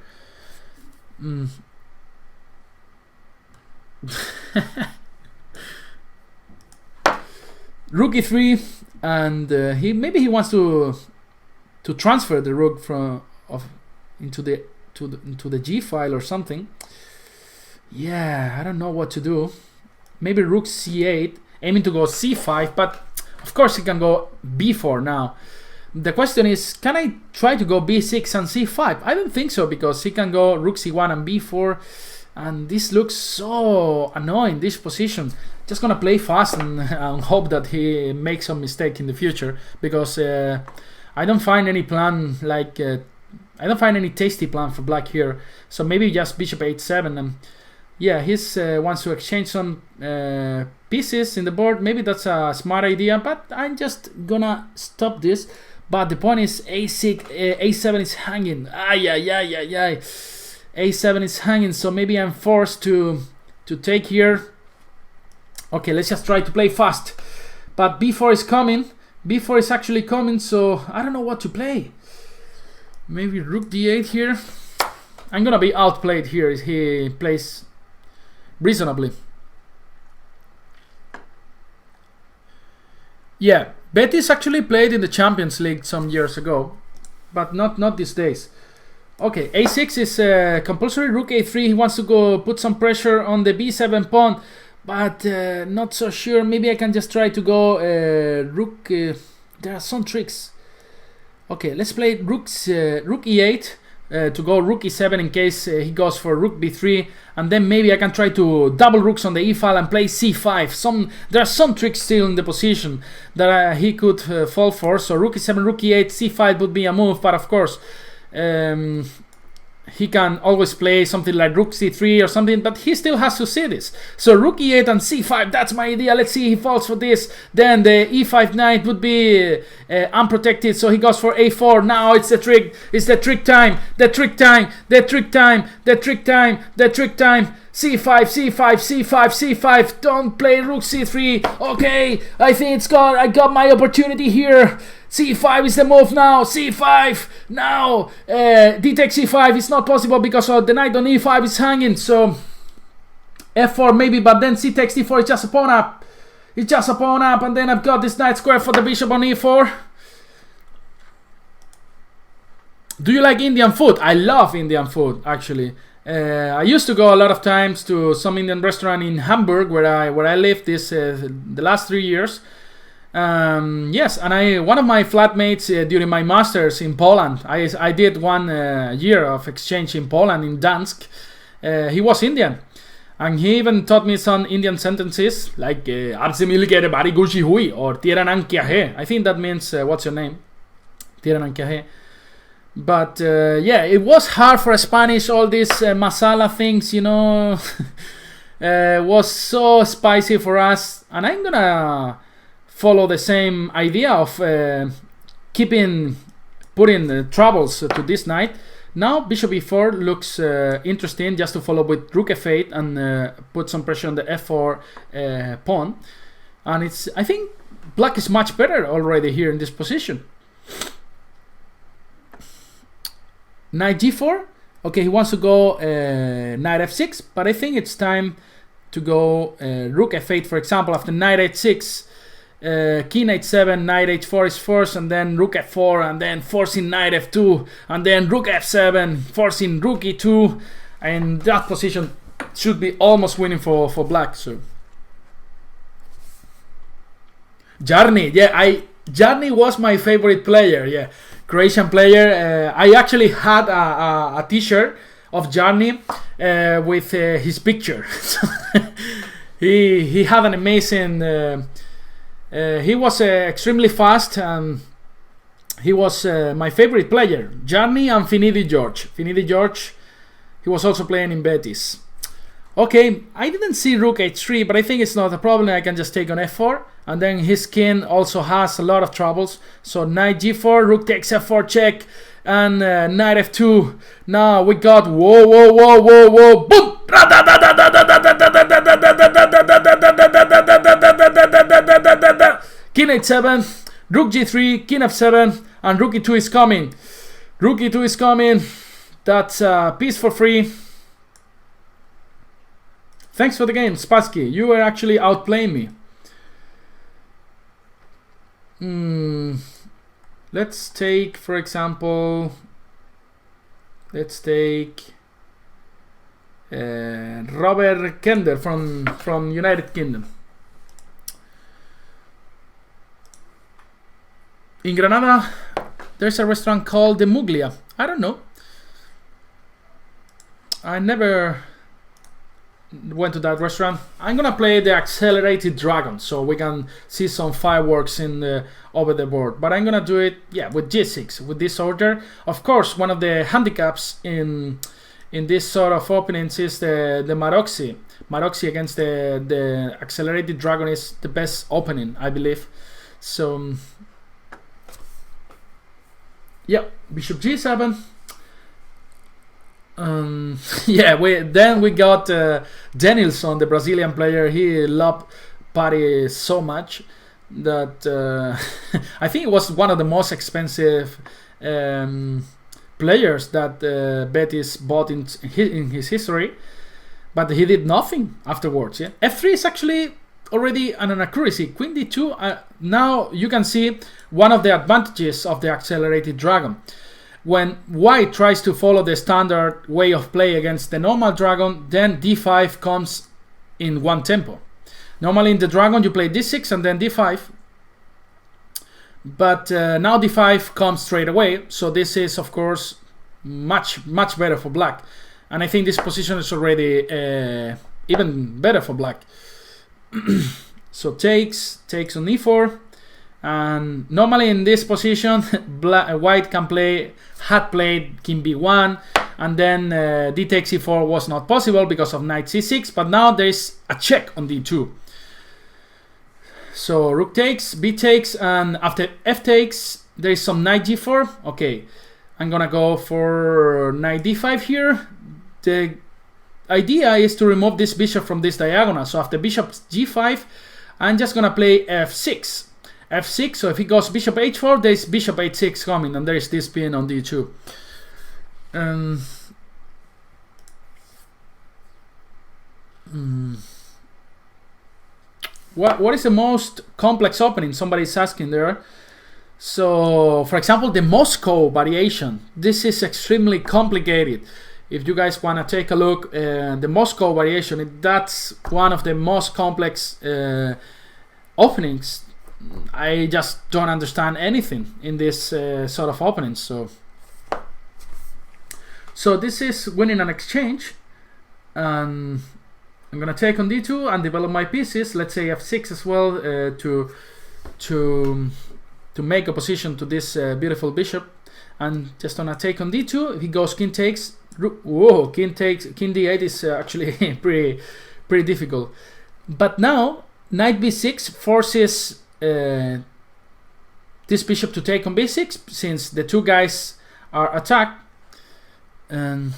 Rook e3, and maybe he wants to transfer the rook into the g file or something. Yeah, I don't know what to do. Maybe rook c8, aiming to go c5, but of course he can go b4 now. The question is, can I try to go b6 and c5? I don't think so, because he can go rook c1 and b4, and this looks so annoying, this position. Just gonna play fast and hope that he makes some mistake in the future, because I don't find any plan I don't find any tasty plan for black here. So maybe just bishop h7 and Yeah, he wants to exchange some pieces in the board. Maybe that's a smart idea, but I'm just gonna stop this. But the point is a6, a7 is hanging. A7 is hanging, so maybe I'm forced to take here. Okay, let's just try to play fast. But b4 is coming. b4 is actually coming, so I don't know what to play. Maybe rook d8 here. I'm gonna be outplayed here if he plays reasonably. Yeah, Betis actually played in the Champions League some years ago, but not these days. Okay, a6 is compulsory. Rook a3. He wants to go put some pressure on the b7 pawn, but not so sure. Maybe I can just try to go rook. There are some tricks. Okay, let's play rook e8 to go rook e7 in case he goes for rook b3, and then maybe I can try to double rooks on the e file and play c5. There are some tricks still in the position that he could fall for. So rook e7, rook e8, c5 would be a move, but of course he can always play something like rook c3 or something, but he still has to see this. So rook e8 and c5, that's my idea. Let's see, he falls for this. Then the e5 knight would be unprotected, so he goes for a4. Now it's the trick. It's the trick time. The trick time. The trick time. The trick time. The trick time. c5, c5, c5, c5. Don't play rook c3. Okay, I think it's gone. I got my opportunity here. c5 is the move now. c5 now. D takes c5 is not possible because the knight on e5 is hanging. So f4 maybe, but then c takes d4 is just a pawn up. It's just a pawn up, and then I've got this knight square for the bishop on e4. Do you like Indian food? I love Indian food, actually. I used to go a lot of times to some Indian restaurant in Hamburg where I lived the last 3 years. Yes, and one of my flatmates during my masters in Poland, I did 1 year of exchange in Poland in Dansk. He was Indian, and he even taught me some Indian sentences like "Aapse milke bari gushi hui" or "Tera naam kya hai?" I think that means what's your name? Tera naam kya hai? But yeah, it was hard for Spanish. All these masala things, you know, was so spicy for us, and I'm gonna follow the same idea of putting the troubles to this knight. Now bishop e4 looks interesting, just to follow with rook f8 and put some pressure on the f4 pawn. And I think black is much better already here in this position. Knight g4. Okay, he wants to go knight f6, but I think it's time to go rook f8, for example, after knight h6. King h7, knight h4 is forced, and then rook f4, and then forcing knight f2, and then rook f7, forcing rook e2, and that position should be almost winning for black. So Jarni, yeah, Jarni was my favorite player, yeah, Croatian player. I actually had a t-shirt of Jarni with his picture. he had an amazing. He was extremely fast, and he was my favorite player. Jarni and Finidi George. Finidi George, he was also playing in Betis. Okay, I didn't see rook h3, but I think it's not a problem. I can just take on f4, and then his king also has a lot of troubles. So knight g4, rook takes f4 check, and knight f2. Now we got whoa, boom! King h7, rook g3, king f7, and rook e2 is coming. Rook e2 is coming. That's a piece for free. Thanks for the game, Spasi. You were actually outplaying me. Let's take, for example, Robert Kender from United Kingdom. In Granada, there's a restaurant called the Muglia. I don't know. I never went to that restaurant. I'm gonna play the accelerated dragon so we can see some fireworks over the board. But I'm gonna do it, yeah, with g6 with this order. Of course, one of the handicaps in in this sort of openings is the Maroxy. Maroxy against the accelerated dragon is the best opening, I believe. So yeah, bishop g7. Yeah, we got Denilson, the Brazilian player. He loved Pari so much that I think it was one of the most expensive players that Betis bought in his history, but he did nothing afterwards. Yeah, f3 is actually already an accuracy. Queen d2. Now you can see one of the advantages of the accelerated dragon. When white tries to follow the standard way of play against the normal dragon, then d5 comes in one tempo. Normally in the dragon you play d6 and then d5, but now d5 comes straight away, so this is of course much better for black, and I think this position is already even better for black. So takes on e4, and normally in this position white had played king b1, and then d takes e4 was not possible because of knight c6, but now there is a check on d2. So rook takes, b takes, and after f takes there is some knight g4. Okay, I'm gonna go for knight d5 here. The idea is to remove this bishop from this diagonal, so after bishop g5 I'm just gonna play f6. f6, so if he goes bishop h4, there's bishop h6 coming, and there is this pin on d2. What is the most complex opening? Somebody's asking there. So, for example, the Moscow variation. This is extremely complicated. If you guys want to take a look, the Moscow variation, that's one of the most complex openings. I just don't understand anything in this sort of openings. So this is winning an exchange, and I'm gonna take on d2 and develop my pieces. Let's say f6 as well, to make opposition to this beautiful bishop. And just gonna take on d2. If he goes king takes, whoa, king d8 is actually pretty difficult. But now knight b6 forces this bishop to take on b6, since the two guys are attacked. And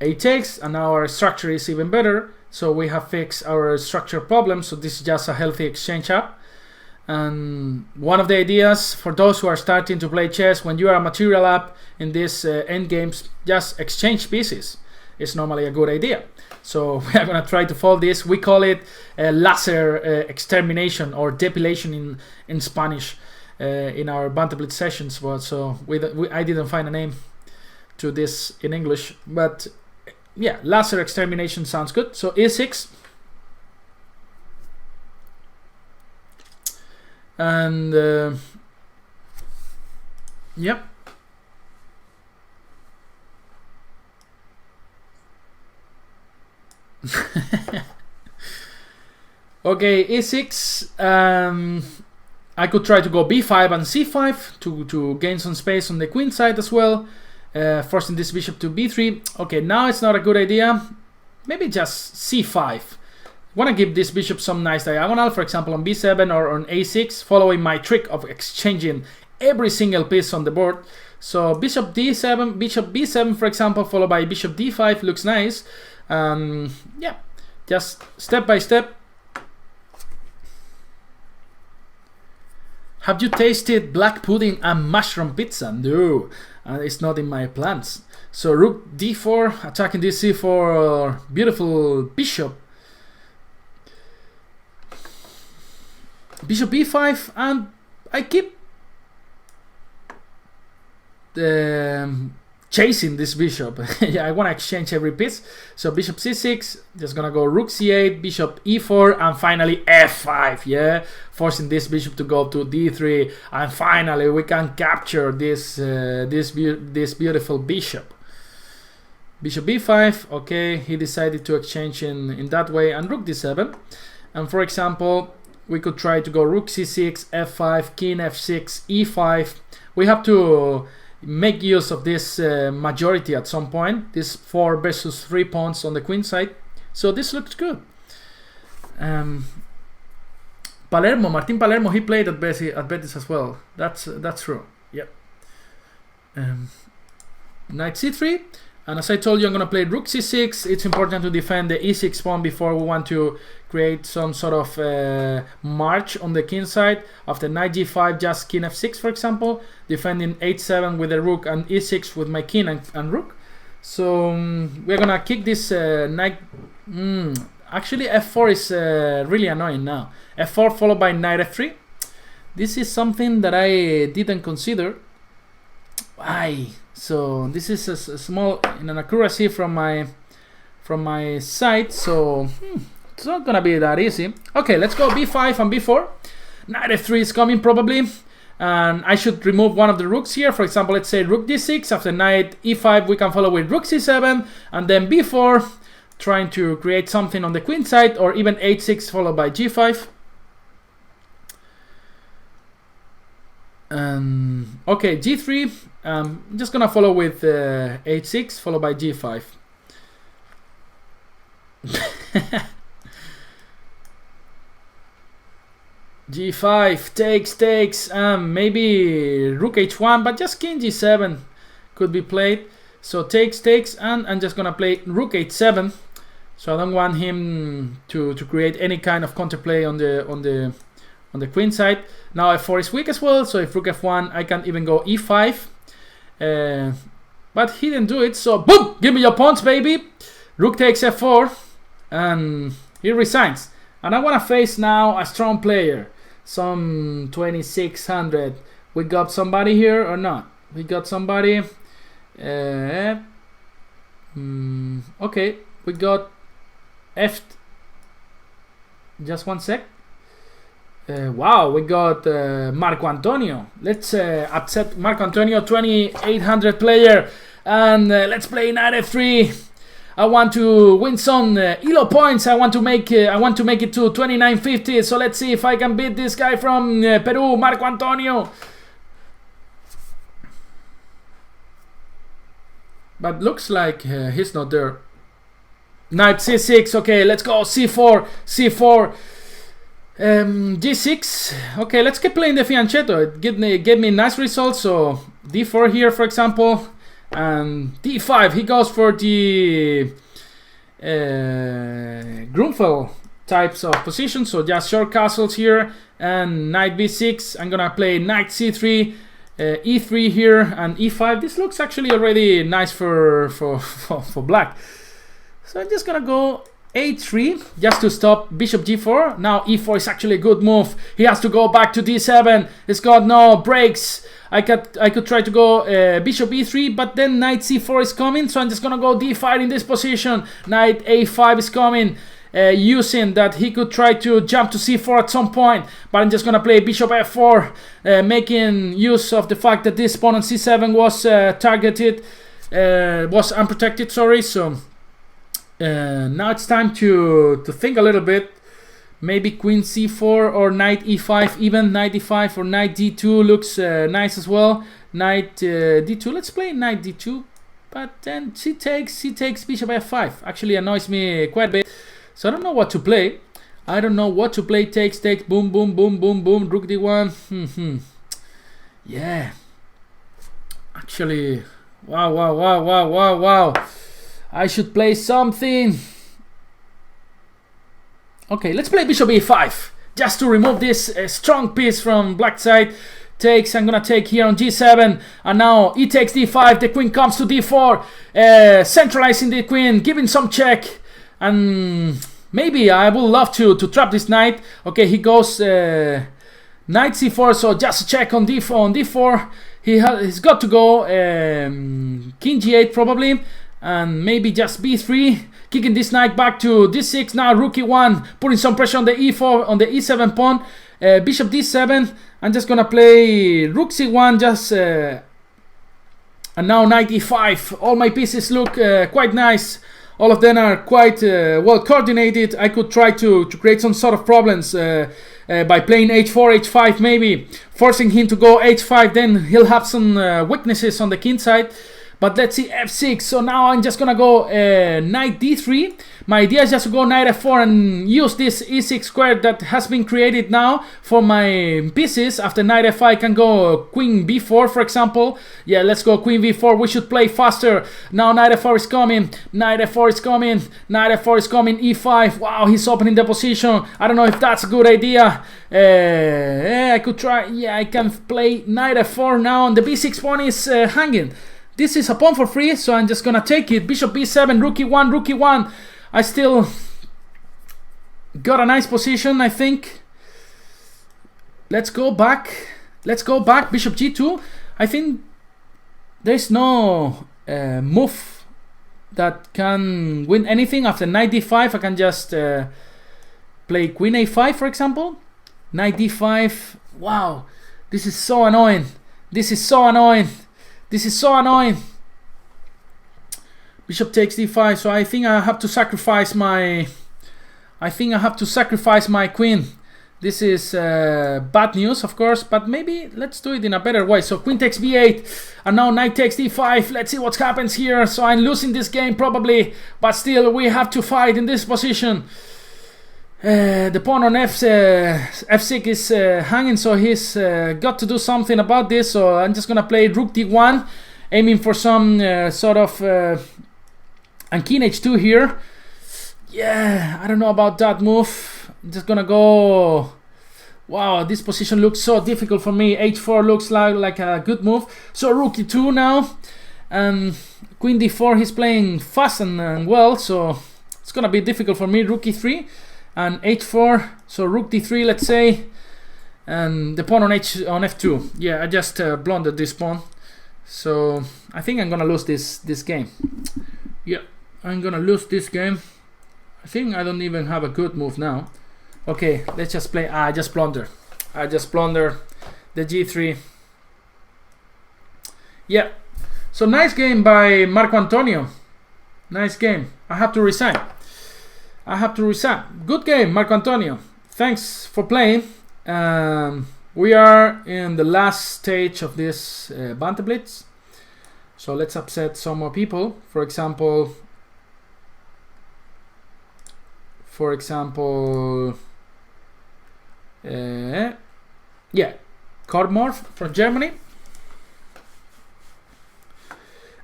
a takes, and now our structure is even better, so we have fixed our structure problem. So this is just a healthy exchange up. And one of the ideas for those who are starting to play chess, when you are a material up in these end games, just exchange pieces. It's normally a good idea. So we are going to try to fold this. We call it laser extermination or depilation in Spanish in our Banter blitz sessions. But so I didn't find a name to this in English, but yeah, laser extermination sounds good. So e6, and yep. Okay, e6. I could try to go b5 and c5 to gain some space on the queen side as well, forcing this bishop to b3. Okay, now it's not a good idea. Maybe just c5. Want to give this bishop some nice diagonal, for example on b7 or on a6, following my trick of exchanging every single piece on the board. So bishop d7, bishop b7 for example, followed by bishop d5 looks nice. Yeah, just step by step. Have you tasted black pudding and mushroom pizza? No, it's not in my plans. So rook d4, attacking this c4, beautiful bishop. Bishop b5, and I keep chasing this bishop. Yeah, I want to exchange every piece. So bishop c6, just gonna go rook c8, bishop e4, and finally f5. Yeah, forcing this bishop to go to d3, and finally we can capture this this beautiful bishop. Bishop b5. Okay, he decided to exchange in that way, and rook d7. And for example, we could try to go rook c6, f5, king f6, e5. We have to make use of this majority at some point. This 4 versus 3 pawns on the queen side. So this looks good. Martin Palermo, he played at Betis as well. That's true. Yep. Knight c3, and as I told you, I'm gonna play rook c6. It's important to defend the e6 pawn before we want to create some sort of march on the king side. After knight g5, just king f6, for example, defending h7 with the rook and e6 with my king and rook. So we're gonna kick this knight. Actually, f4 is really annoying now. f4 followed by knight f3. This is something that I didn't consider. Why? So this is a small inaccuracy from my side. So it's not gonna be that easy. Okay, let's go b5 and b4. Knight f3 is coming probably, and I should remove one of the rooks here. For example, let's say rook d6. After knight e5, we can follow with rook c7, and then b4, trying to create something on the queen side, or even h6 followed by g5. Okay, g3. I'm just gonna follow with h6 followed by g5. g5 takes, maybe rook h1, but just king g7 could be played. So takes, and I'm just gonna play rook h7. So I don't want him to create any kind of counterplay on the queen side. Now f4 is weak as well, so if rook f1, I can even go e5. But he didn't do it, so boom! Give me your pawns, baby! Rook takes f4, and he resigns. And I want to face now a strong player. Some 2600. We got somebody here or not? We got somebody. Okay, we got just one sec. Wow, we got Marco Antonio. Let's upset Marco Antonio, 2800 player, and let's play knight f3. I want to win some elo points. I want to make it to 2950. So let's see if I can beat this guy from Peru, Marco Antonio. But looks like he's not there. Knight c6. Okay, let's go c4, g6. Okay, let's keep playing the fianchetto. It gave me nice results. So d4 here, for example, and d5. He goes for the Grunfeld types of positions. So just short castles here, and knight b6. I'm gonna play knight c3. E3 here and E5. This looks actually already nice for black. So I'm just gonna go A3 just to stop bishop G4. Now E4 is actually a good move. He has to go back to D7. It's got no breaks. I could try to go bishop E3, but then knight C4 is coming. So I'm just gonna go D5 in this position. Knight A5 is coming. Using that he could try to jump to c4 at some point, but I'm just gonna play bishop f4, making use of the fact that this pawn on c7 was targeted, was unprotected, sorry. So now it's time to think a little bit. Maybe queen c4 or knight e5, even knight e5 or knight d2 looks nice as well. Knight d2, let's play knight d2, but then she takes bishop f5. Actually annoys me quite a bit. So I don't know what to play. Takes, boom, boom, boom, boom, boom. Rook d1. Yeah. Actually, wow. I should play something. Okay, let's play bishop e5. Just to remove this strong piece from black side. Takes, I'm gonna take here on g7. And now e takes d5. The queen comes to d4. Centralizing the queen, giving some check. And maybe I would love to trap this knight. Okay, he goes knight c4, so just check on d4. He's got to go king g8 probably, and maybe just b3, kicking this knight back to d6. Now rook e1, putting some pressure on the e4, on the e7 pawn. Bishop d7. I'm just gonna play rook c1, just and now knight e5. All my pieces look quite nice. All of them are quite well coordinated. I could try to create some sort of problems by playing h4, h5, maybe forcing him to go h5. Then he'll have some weaknesses on the king side. But let's see, f6. So now I'm just gonna go knight d3. My idea is just to go knight f4 and use this e6 square that has been created now for my pieces. After knight f5 I can go queen b4, for example. Yeah, let's go queen b4. We should play faster. Now knight f4 is coming. Knight f4 is coming. Knight f4 is coming. e5. Wow, he's opening the position. I don't know if that's a good idea. I could try. Yeah, I can play knight f4 now, and the b6 pawn is hanging. This is a pawn for free, so I'm just gonna take it. Bishop b7, rook e1, rook e1. I still got a nice position, I think. Let's go back. Let's go back. Bishop g2. I think there's no move that can win anything. After knight d5, I can just play queen a5, for example. Knight d5. Wow, this is so annoying. This is so annoying. This is so annoying. Bishop takes d5, so I think I have to sacrifice my... queen. This is bad news, of course, but maybe let's do it in a better way. So queen takes b8, and now knight takes d5. Let's see what happens here. So I'm losing this game probably, but still we have to fight in this position. The pawn on f6 is hanging, so he's got to do something about this. So I'm just gonna play rook d1, aiming for some sort of and king h2 here. Yeah, I don't know about that move. I'm just gonna go. Wow, this position looks so difficult for me. h4 looks like a good move. So rook e2 now, and queen d4. He's playing fast and well, so it's gonna be difficult for me. Rook e3. And h4, so rook d3, let's say, and the pawn on f2. Yeah, I just blundered this pawn, so I think I'm gonna lose this game. Yeah, I'm gonna lose this game. I think I don't even have a good move now. Okay, let's just play. I just blunder. I just blunder the g3. Yeah, so nice game by Marco Antonio. Nice game. I have to resign. Good game, Marco Antonio. Thanks for playing. We are in the last stage of this Banter Blitz. So let's upset some more people. For example, yeah, Cmore from Germany.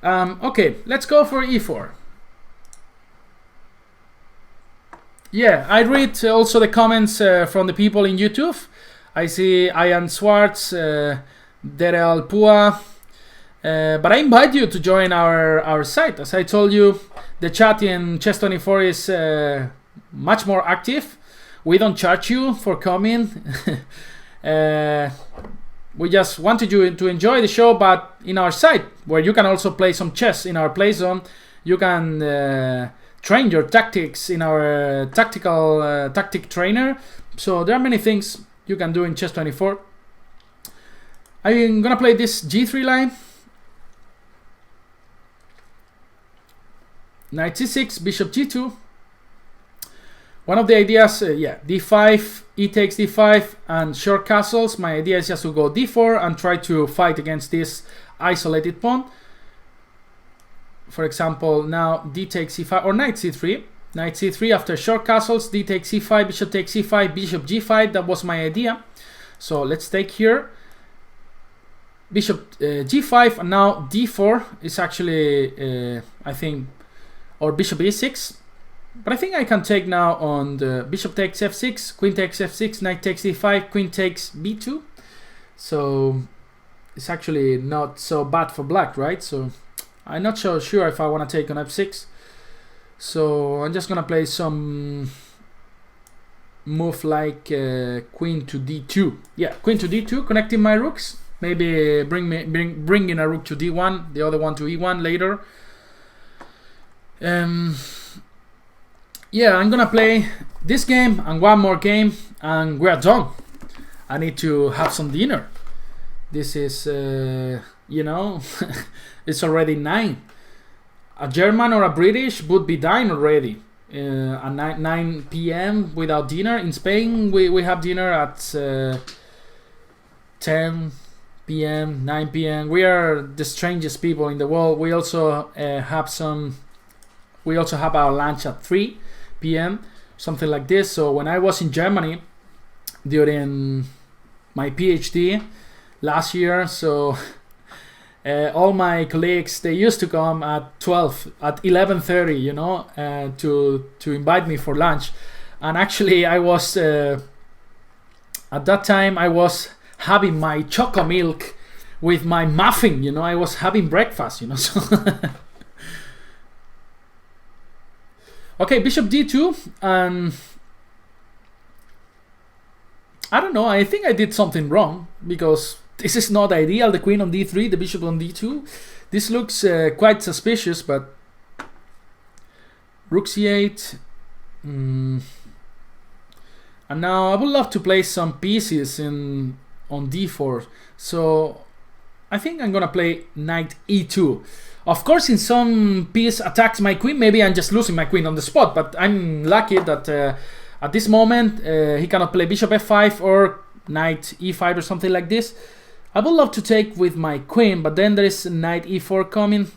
Okay, let's go for e4. Yeah, I read also the comments from the people in YouTube. I see Ian Swartz, Derel Pua, but I invite you to join our site. As I told you, the chat in Chess24 is much more active. We don't charge you for coming. We just wanted you to enjoy the show, but in our site, where you can also play some chess in our play zone, you can train your tactics in our tactic trainer. So there are many things you can do in Chess24. I'm gonna play this g3 line. Knight c6, bishop g2. One of the ideas, yeah, d5, e takes d5, and short castles. My idea is just to go d4 and try to fight against this isolated pawn. For example, now d takes c5 or knight c3. Knight c3 after short castles, d takes c5, bishop takes c5, bishop g5. That was my idea. So let's take here. Bishop g5, and now d4 is actually, I think, or bishop e6. But I think I can take now on the bishop takes f6, queen takes f6, knight takes d5, queen takes b2. So it's actually not so bad for black, right? So I'm not so sure if I want to take on f6. So I'm just gonna play some move like queen to d2. Yeah, queen to d2, connecting my rooks. Maybe bring in a rook to d1, the other one to e1 later. Yeah, I'm gonna play this game and one more game, and we're done. I need to have some dinner. This is, you know, it's already 9. A German or a British would be dying already. at 9 p.m. without dinner. In Spain, we have dinner at 10 p.m., 9 p.m. We are the strangest people in the world. We also have our lunch at 3 p.m., something like this. So when I was in Germany during my PhD last year, so all my colleagues, they used to come at 11:30, you know, to invite me for lunch. And actually I was at that time I was having my choco milk with my muffin, you know. I was having breakfast, you know. So okay, bishop d2, and I don't know, I think I did something wrong, because this is not ideal. The queen on d3, the bishop on d2. This looks quite suspicious, but rook c8. And now I would love to play some pieces on d4. So I think I'm gonna play knight e2. Of course, in some piece attacks my queen, maybe I'm just losing my queen on the spot, but I'm lucky that at this moment he cannot play bishop f5 or knight e5 or something like this. I would love to take with my queen, but then there is knight e4 coming,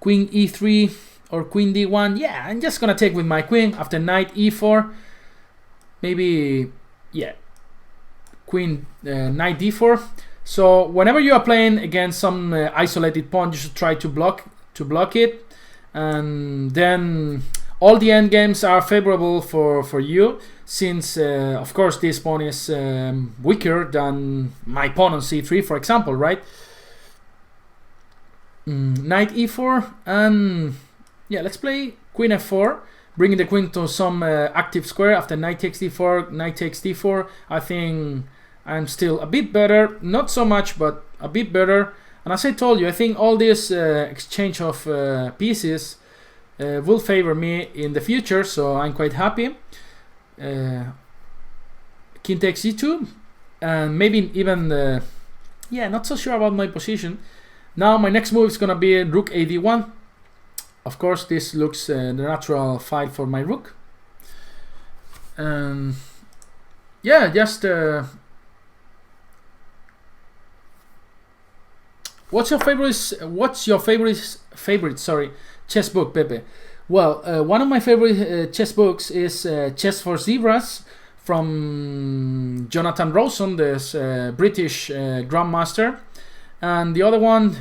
queen e3 or queen d1. Yeah, I'm just gonna take with my queen after knight e4. Maybe, yeah, queen knight d4. So whenever you are playing against some isolated pawn, you should try to block it, and then all the endgames are favorable for you, since of course this pawn is weaker than my pawn on c3, for example, right? Knight e4, and yeah, let's play queen f4, bringing the queen to some active square. After knight takes d4, knight takes d4. I think I'm still a bit better, not so much, but a bit better. And as I told you, I think all this exchange of pieces will favor me in the future, so I'm quite happy. King takes e2, and maybe even yeah, not so sure about my position. Now my next move is gonna be rook a d1. Of course, this looks the natural fight for my rook. Yeah, just what's your favorite chess book, Pepe? Well, one of my favorite chess books is Chess for Zebras from Jonathan Rawson, this British grandmaster. And the other one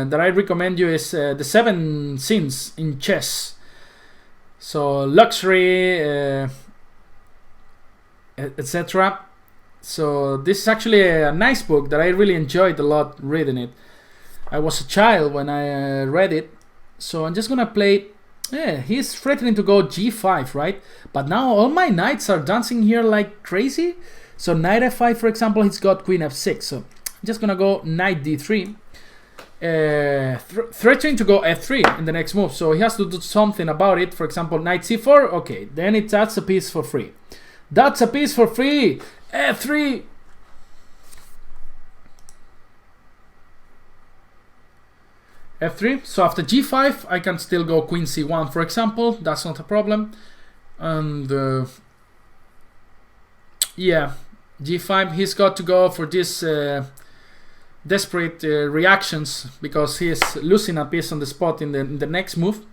that I recommend you is The 7 Sins in Chess. So luxury, etc. So this is actually a nice book that I really enjoyed a lot reading it. I was a child when I read it. So I'm just gonna play. Yeah, he's threatening to go g5, right? But now all my knights are dancing here like crazy. So knight f5, for example, he's got queen f6. So I'm just gonna go knight d3, threatening to go f3 in the next move. So he has to do something about it. For example, knight c4. Okay, then that's a piece for free. That's a piece for free. f3. f3. So after g5, I can still go queen c1, for example. That's not a problem. And yeah, g5. He's got to go for this desperate reactions, because he is losing a piece on the spot in the next move.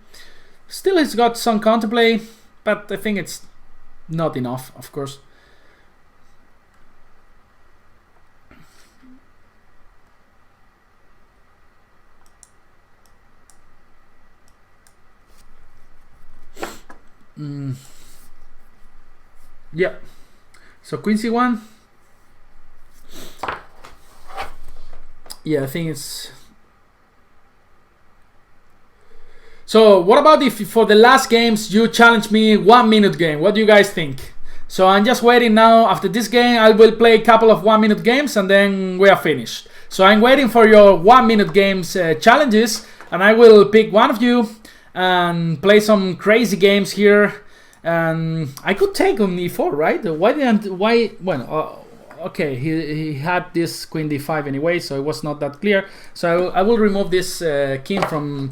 Still, he's got some counterplay, but I think it's not enough, of course. Yeah, so queen c1. Yeah, I think it's. So what about if for the last games you challenge me 1 minute game? What do you guys think? So I'm just waiting now. After this game I will play a couple of 1 minute games, and then we are finished. So I'm waiting for your 1 minute games challenges, and I will pick one of you and play some crazy games here. And I could take on e4, right? Well, okay, he had this queen d5 anyway, so it was not that clear. So I will remove this king from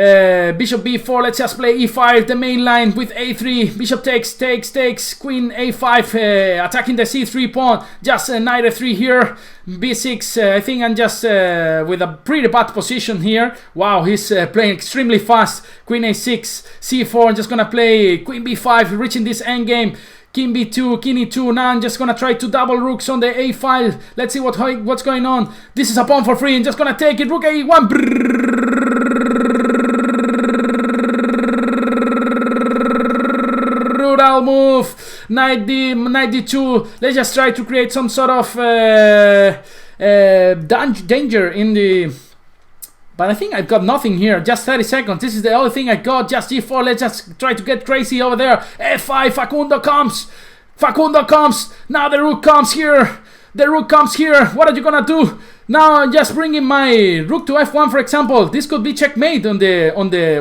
Bishop b4, let's just play e5, the main line with a3, bishop takes, queen a5, attacking the c3 pawn, just knight f3 here, b6, I think I'm just with a pretty bad position here. Wow, he's playing extremely fast, queen a6, c4, I'm just gonna play queen b5, reaching this endgame, king b2, king e2, now I'm just gonna try to double rooks on the a file, let's see what's going on, this is a pawn for free, I'm just gonna take it, rook a1, brutal move, knight d2, let's just try to create some sort of danger in the... But I think I've got nothing here, just 30 seconds, this is the only thing I got, just g4, let's just try to get crazy over there, f5, Facundo comes, now the rook comes here, what are you gonna do? Now I'm just bringing my rook to f1, for example, this could be checkmate on the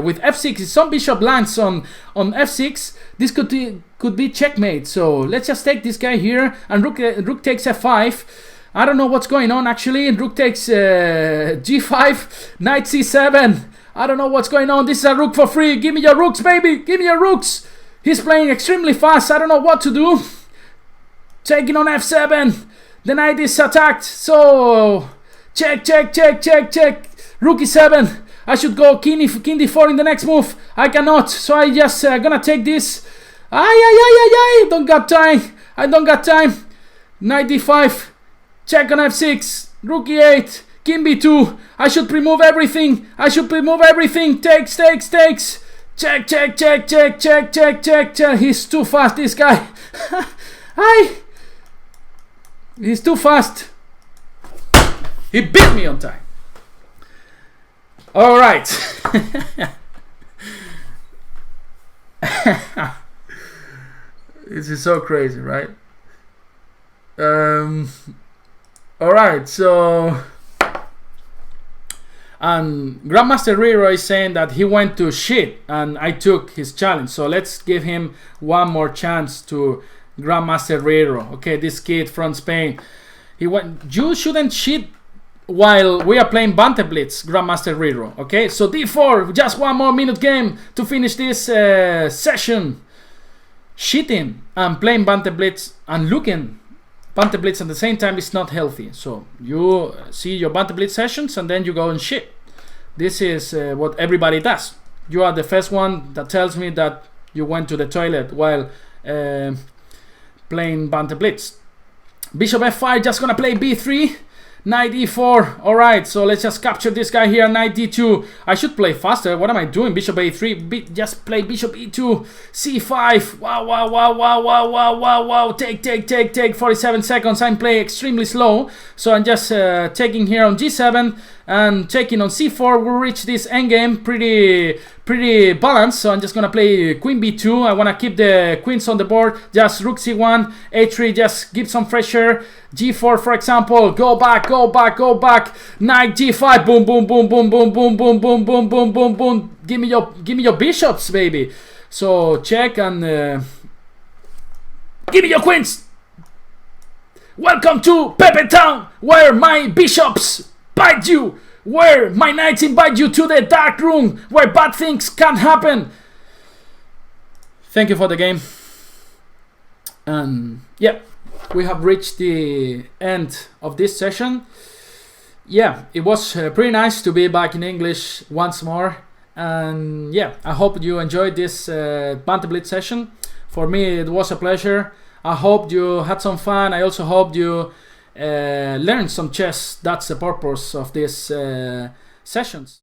with f6, if some bishop lands on f6, this could be checkmate, so let's just take this guy here, and rook takes f5, I don't know what's going on actually, rook takes g5, knight c7, I don't know what's going on, this is a rook for free, give me your rooks baby, give me your rooks, he's playing extremely fast, I don't know what to do, taking on f7, the knight is attacked, so check, rook e7, I should go king d4 in the next move, I cannot, so I just gonna take this, I don't got time, knight d5, check on f6, rook e8, king b2, I should remove everything, takes, check, he's too fast, this guy, he's too fast, he beat me on time. Alright. This is so crazy, right? Alright, so Grandmaster Rero is saying that he went to shit and I took his challenge, so let's give him one more chance to Grandmaster Rero. Okay, this kid from Spain, he went, you shouldn't shit while we are playing Banter Blitz, Grandmaster Rero. Okay, so d4, just one more minute game to finish this session. Shitting and playing Banter Blitz and looking Banter Blitz at the same time is not healthy. So you see your Banter Blitz sessions and then you go and shit. This is what everybody does. You are the first one that tells me that you went to the toilet while playing Banter Blitz. Bishop f5, just gonna play b3, knight e4. Alright, so let's just capture this guy here, knight d2. I should play faster, what am I doing? Bishop a3, just play bishop e2, c5. Wow, take 47 seconds. I'm playing extremely slow, so I'm just taking here on g7 and taking on c4. We'll reach this endgame pretty balanced, so I'm just gonna play queen b2. I wanna keep the queens on the board, just rook c1, a3, just give some pressure, g4 for example, go back, knight g5, boom, give me your bishops baby. So check and give me your queens. Welcome to Pepe Town, where my bishops bite you, where my knights invite you to the dark room, where bad things can happen. Thank you for the game. And yeah, we have reached the end of this session. Yeah, it was pretty nice to be back in English once more. And yeah, I hope you enjoyed this Banter Blitz session. For me, it was a pleasure. I hope you had some fun. I also hope you learned some chess. That's the purpose of these sessions.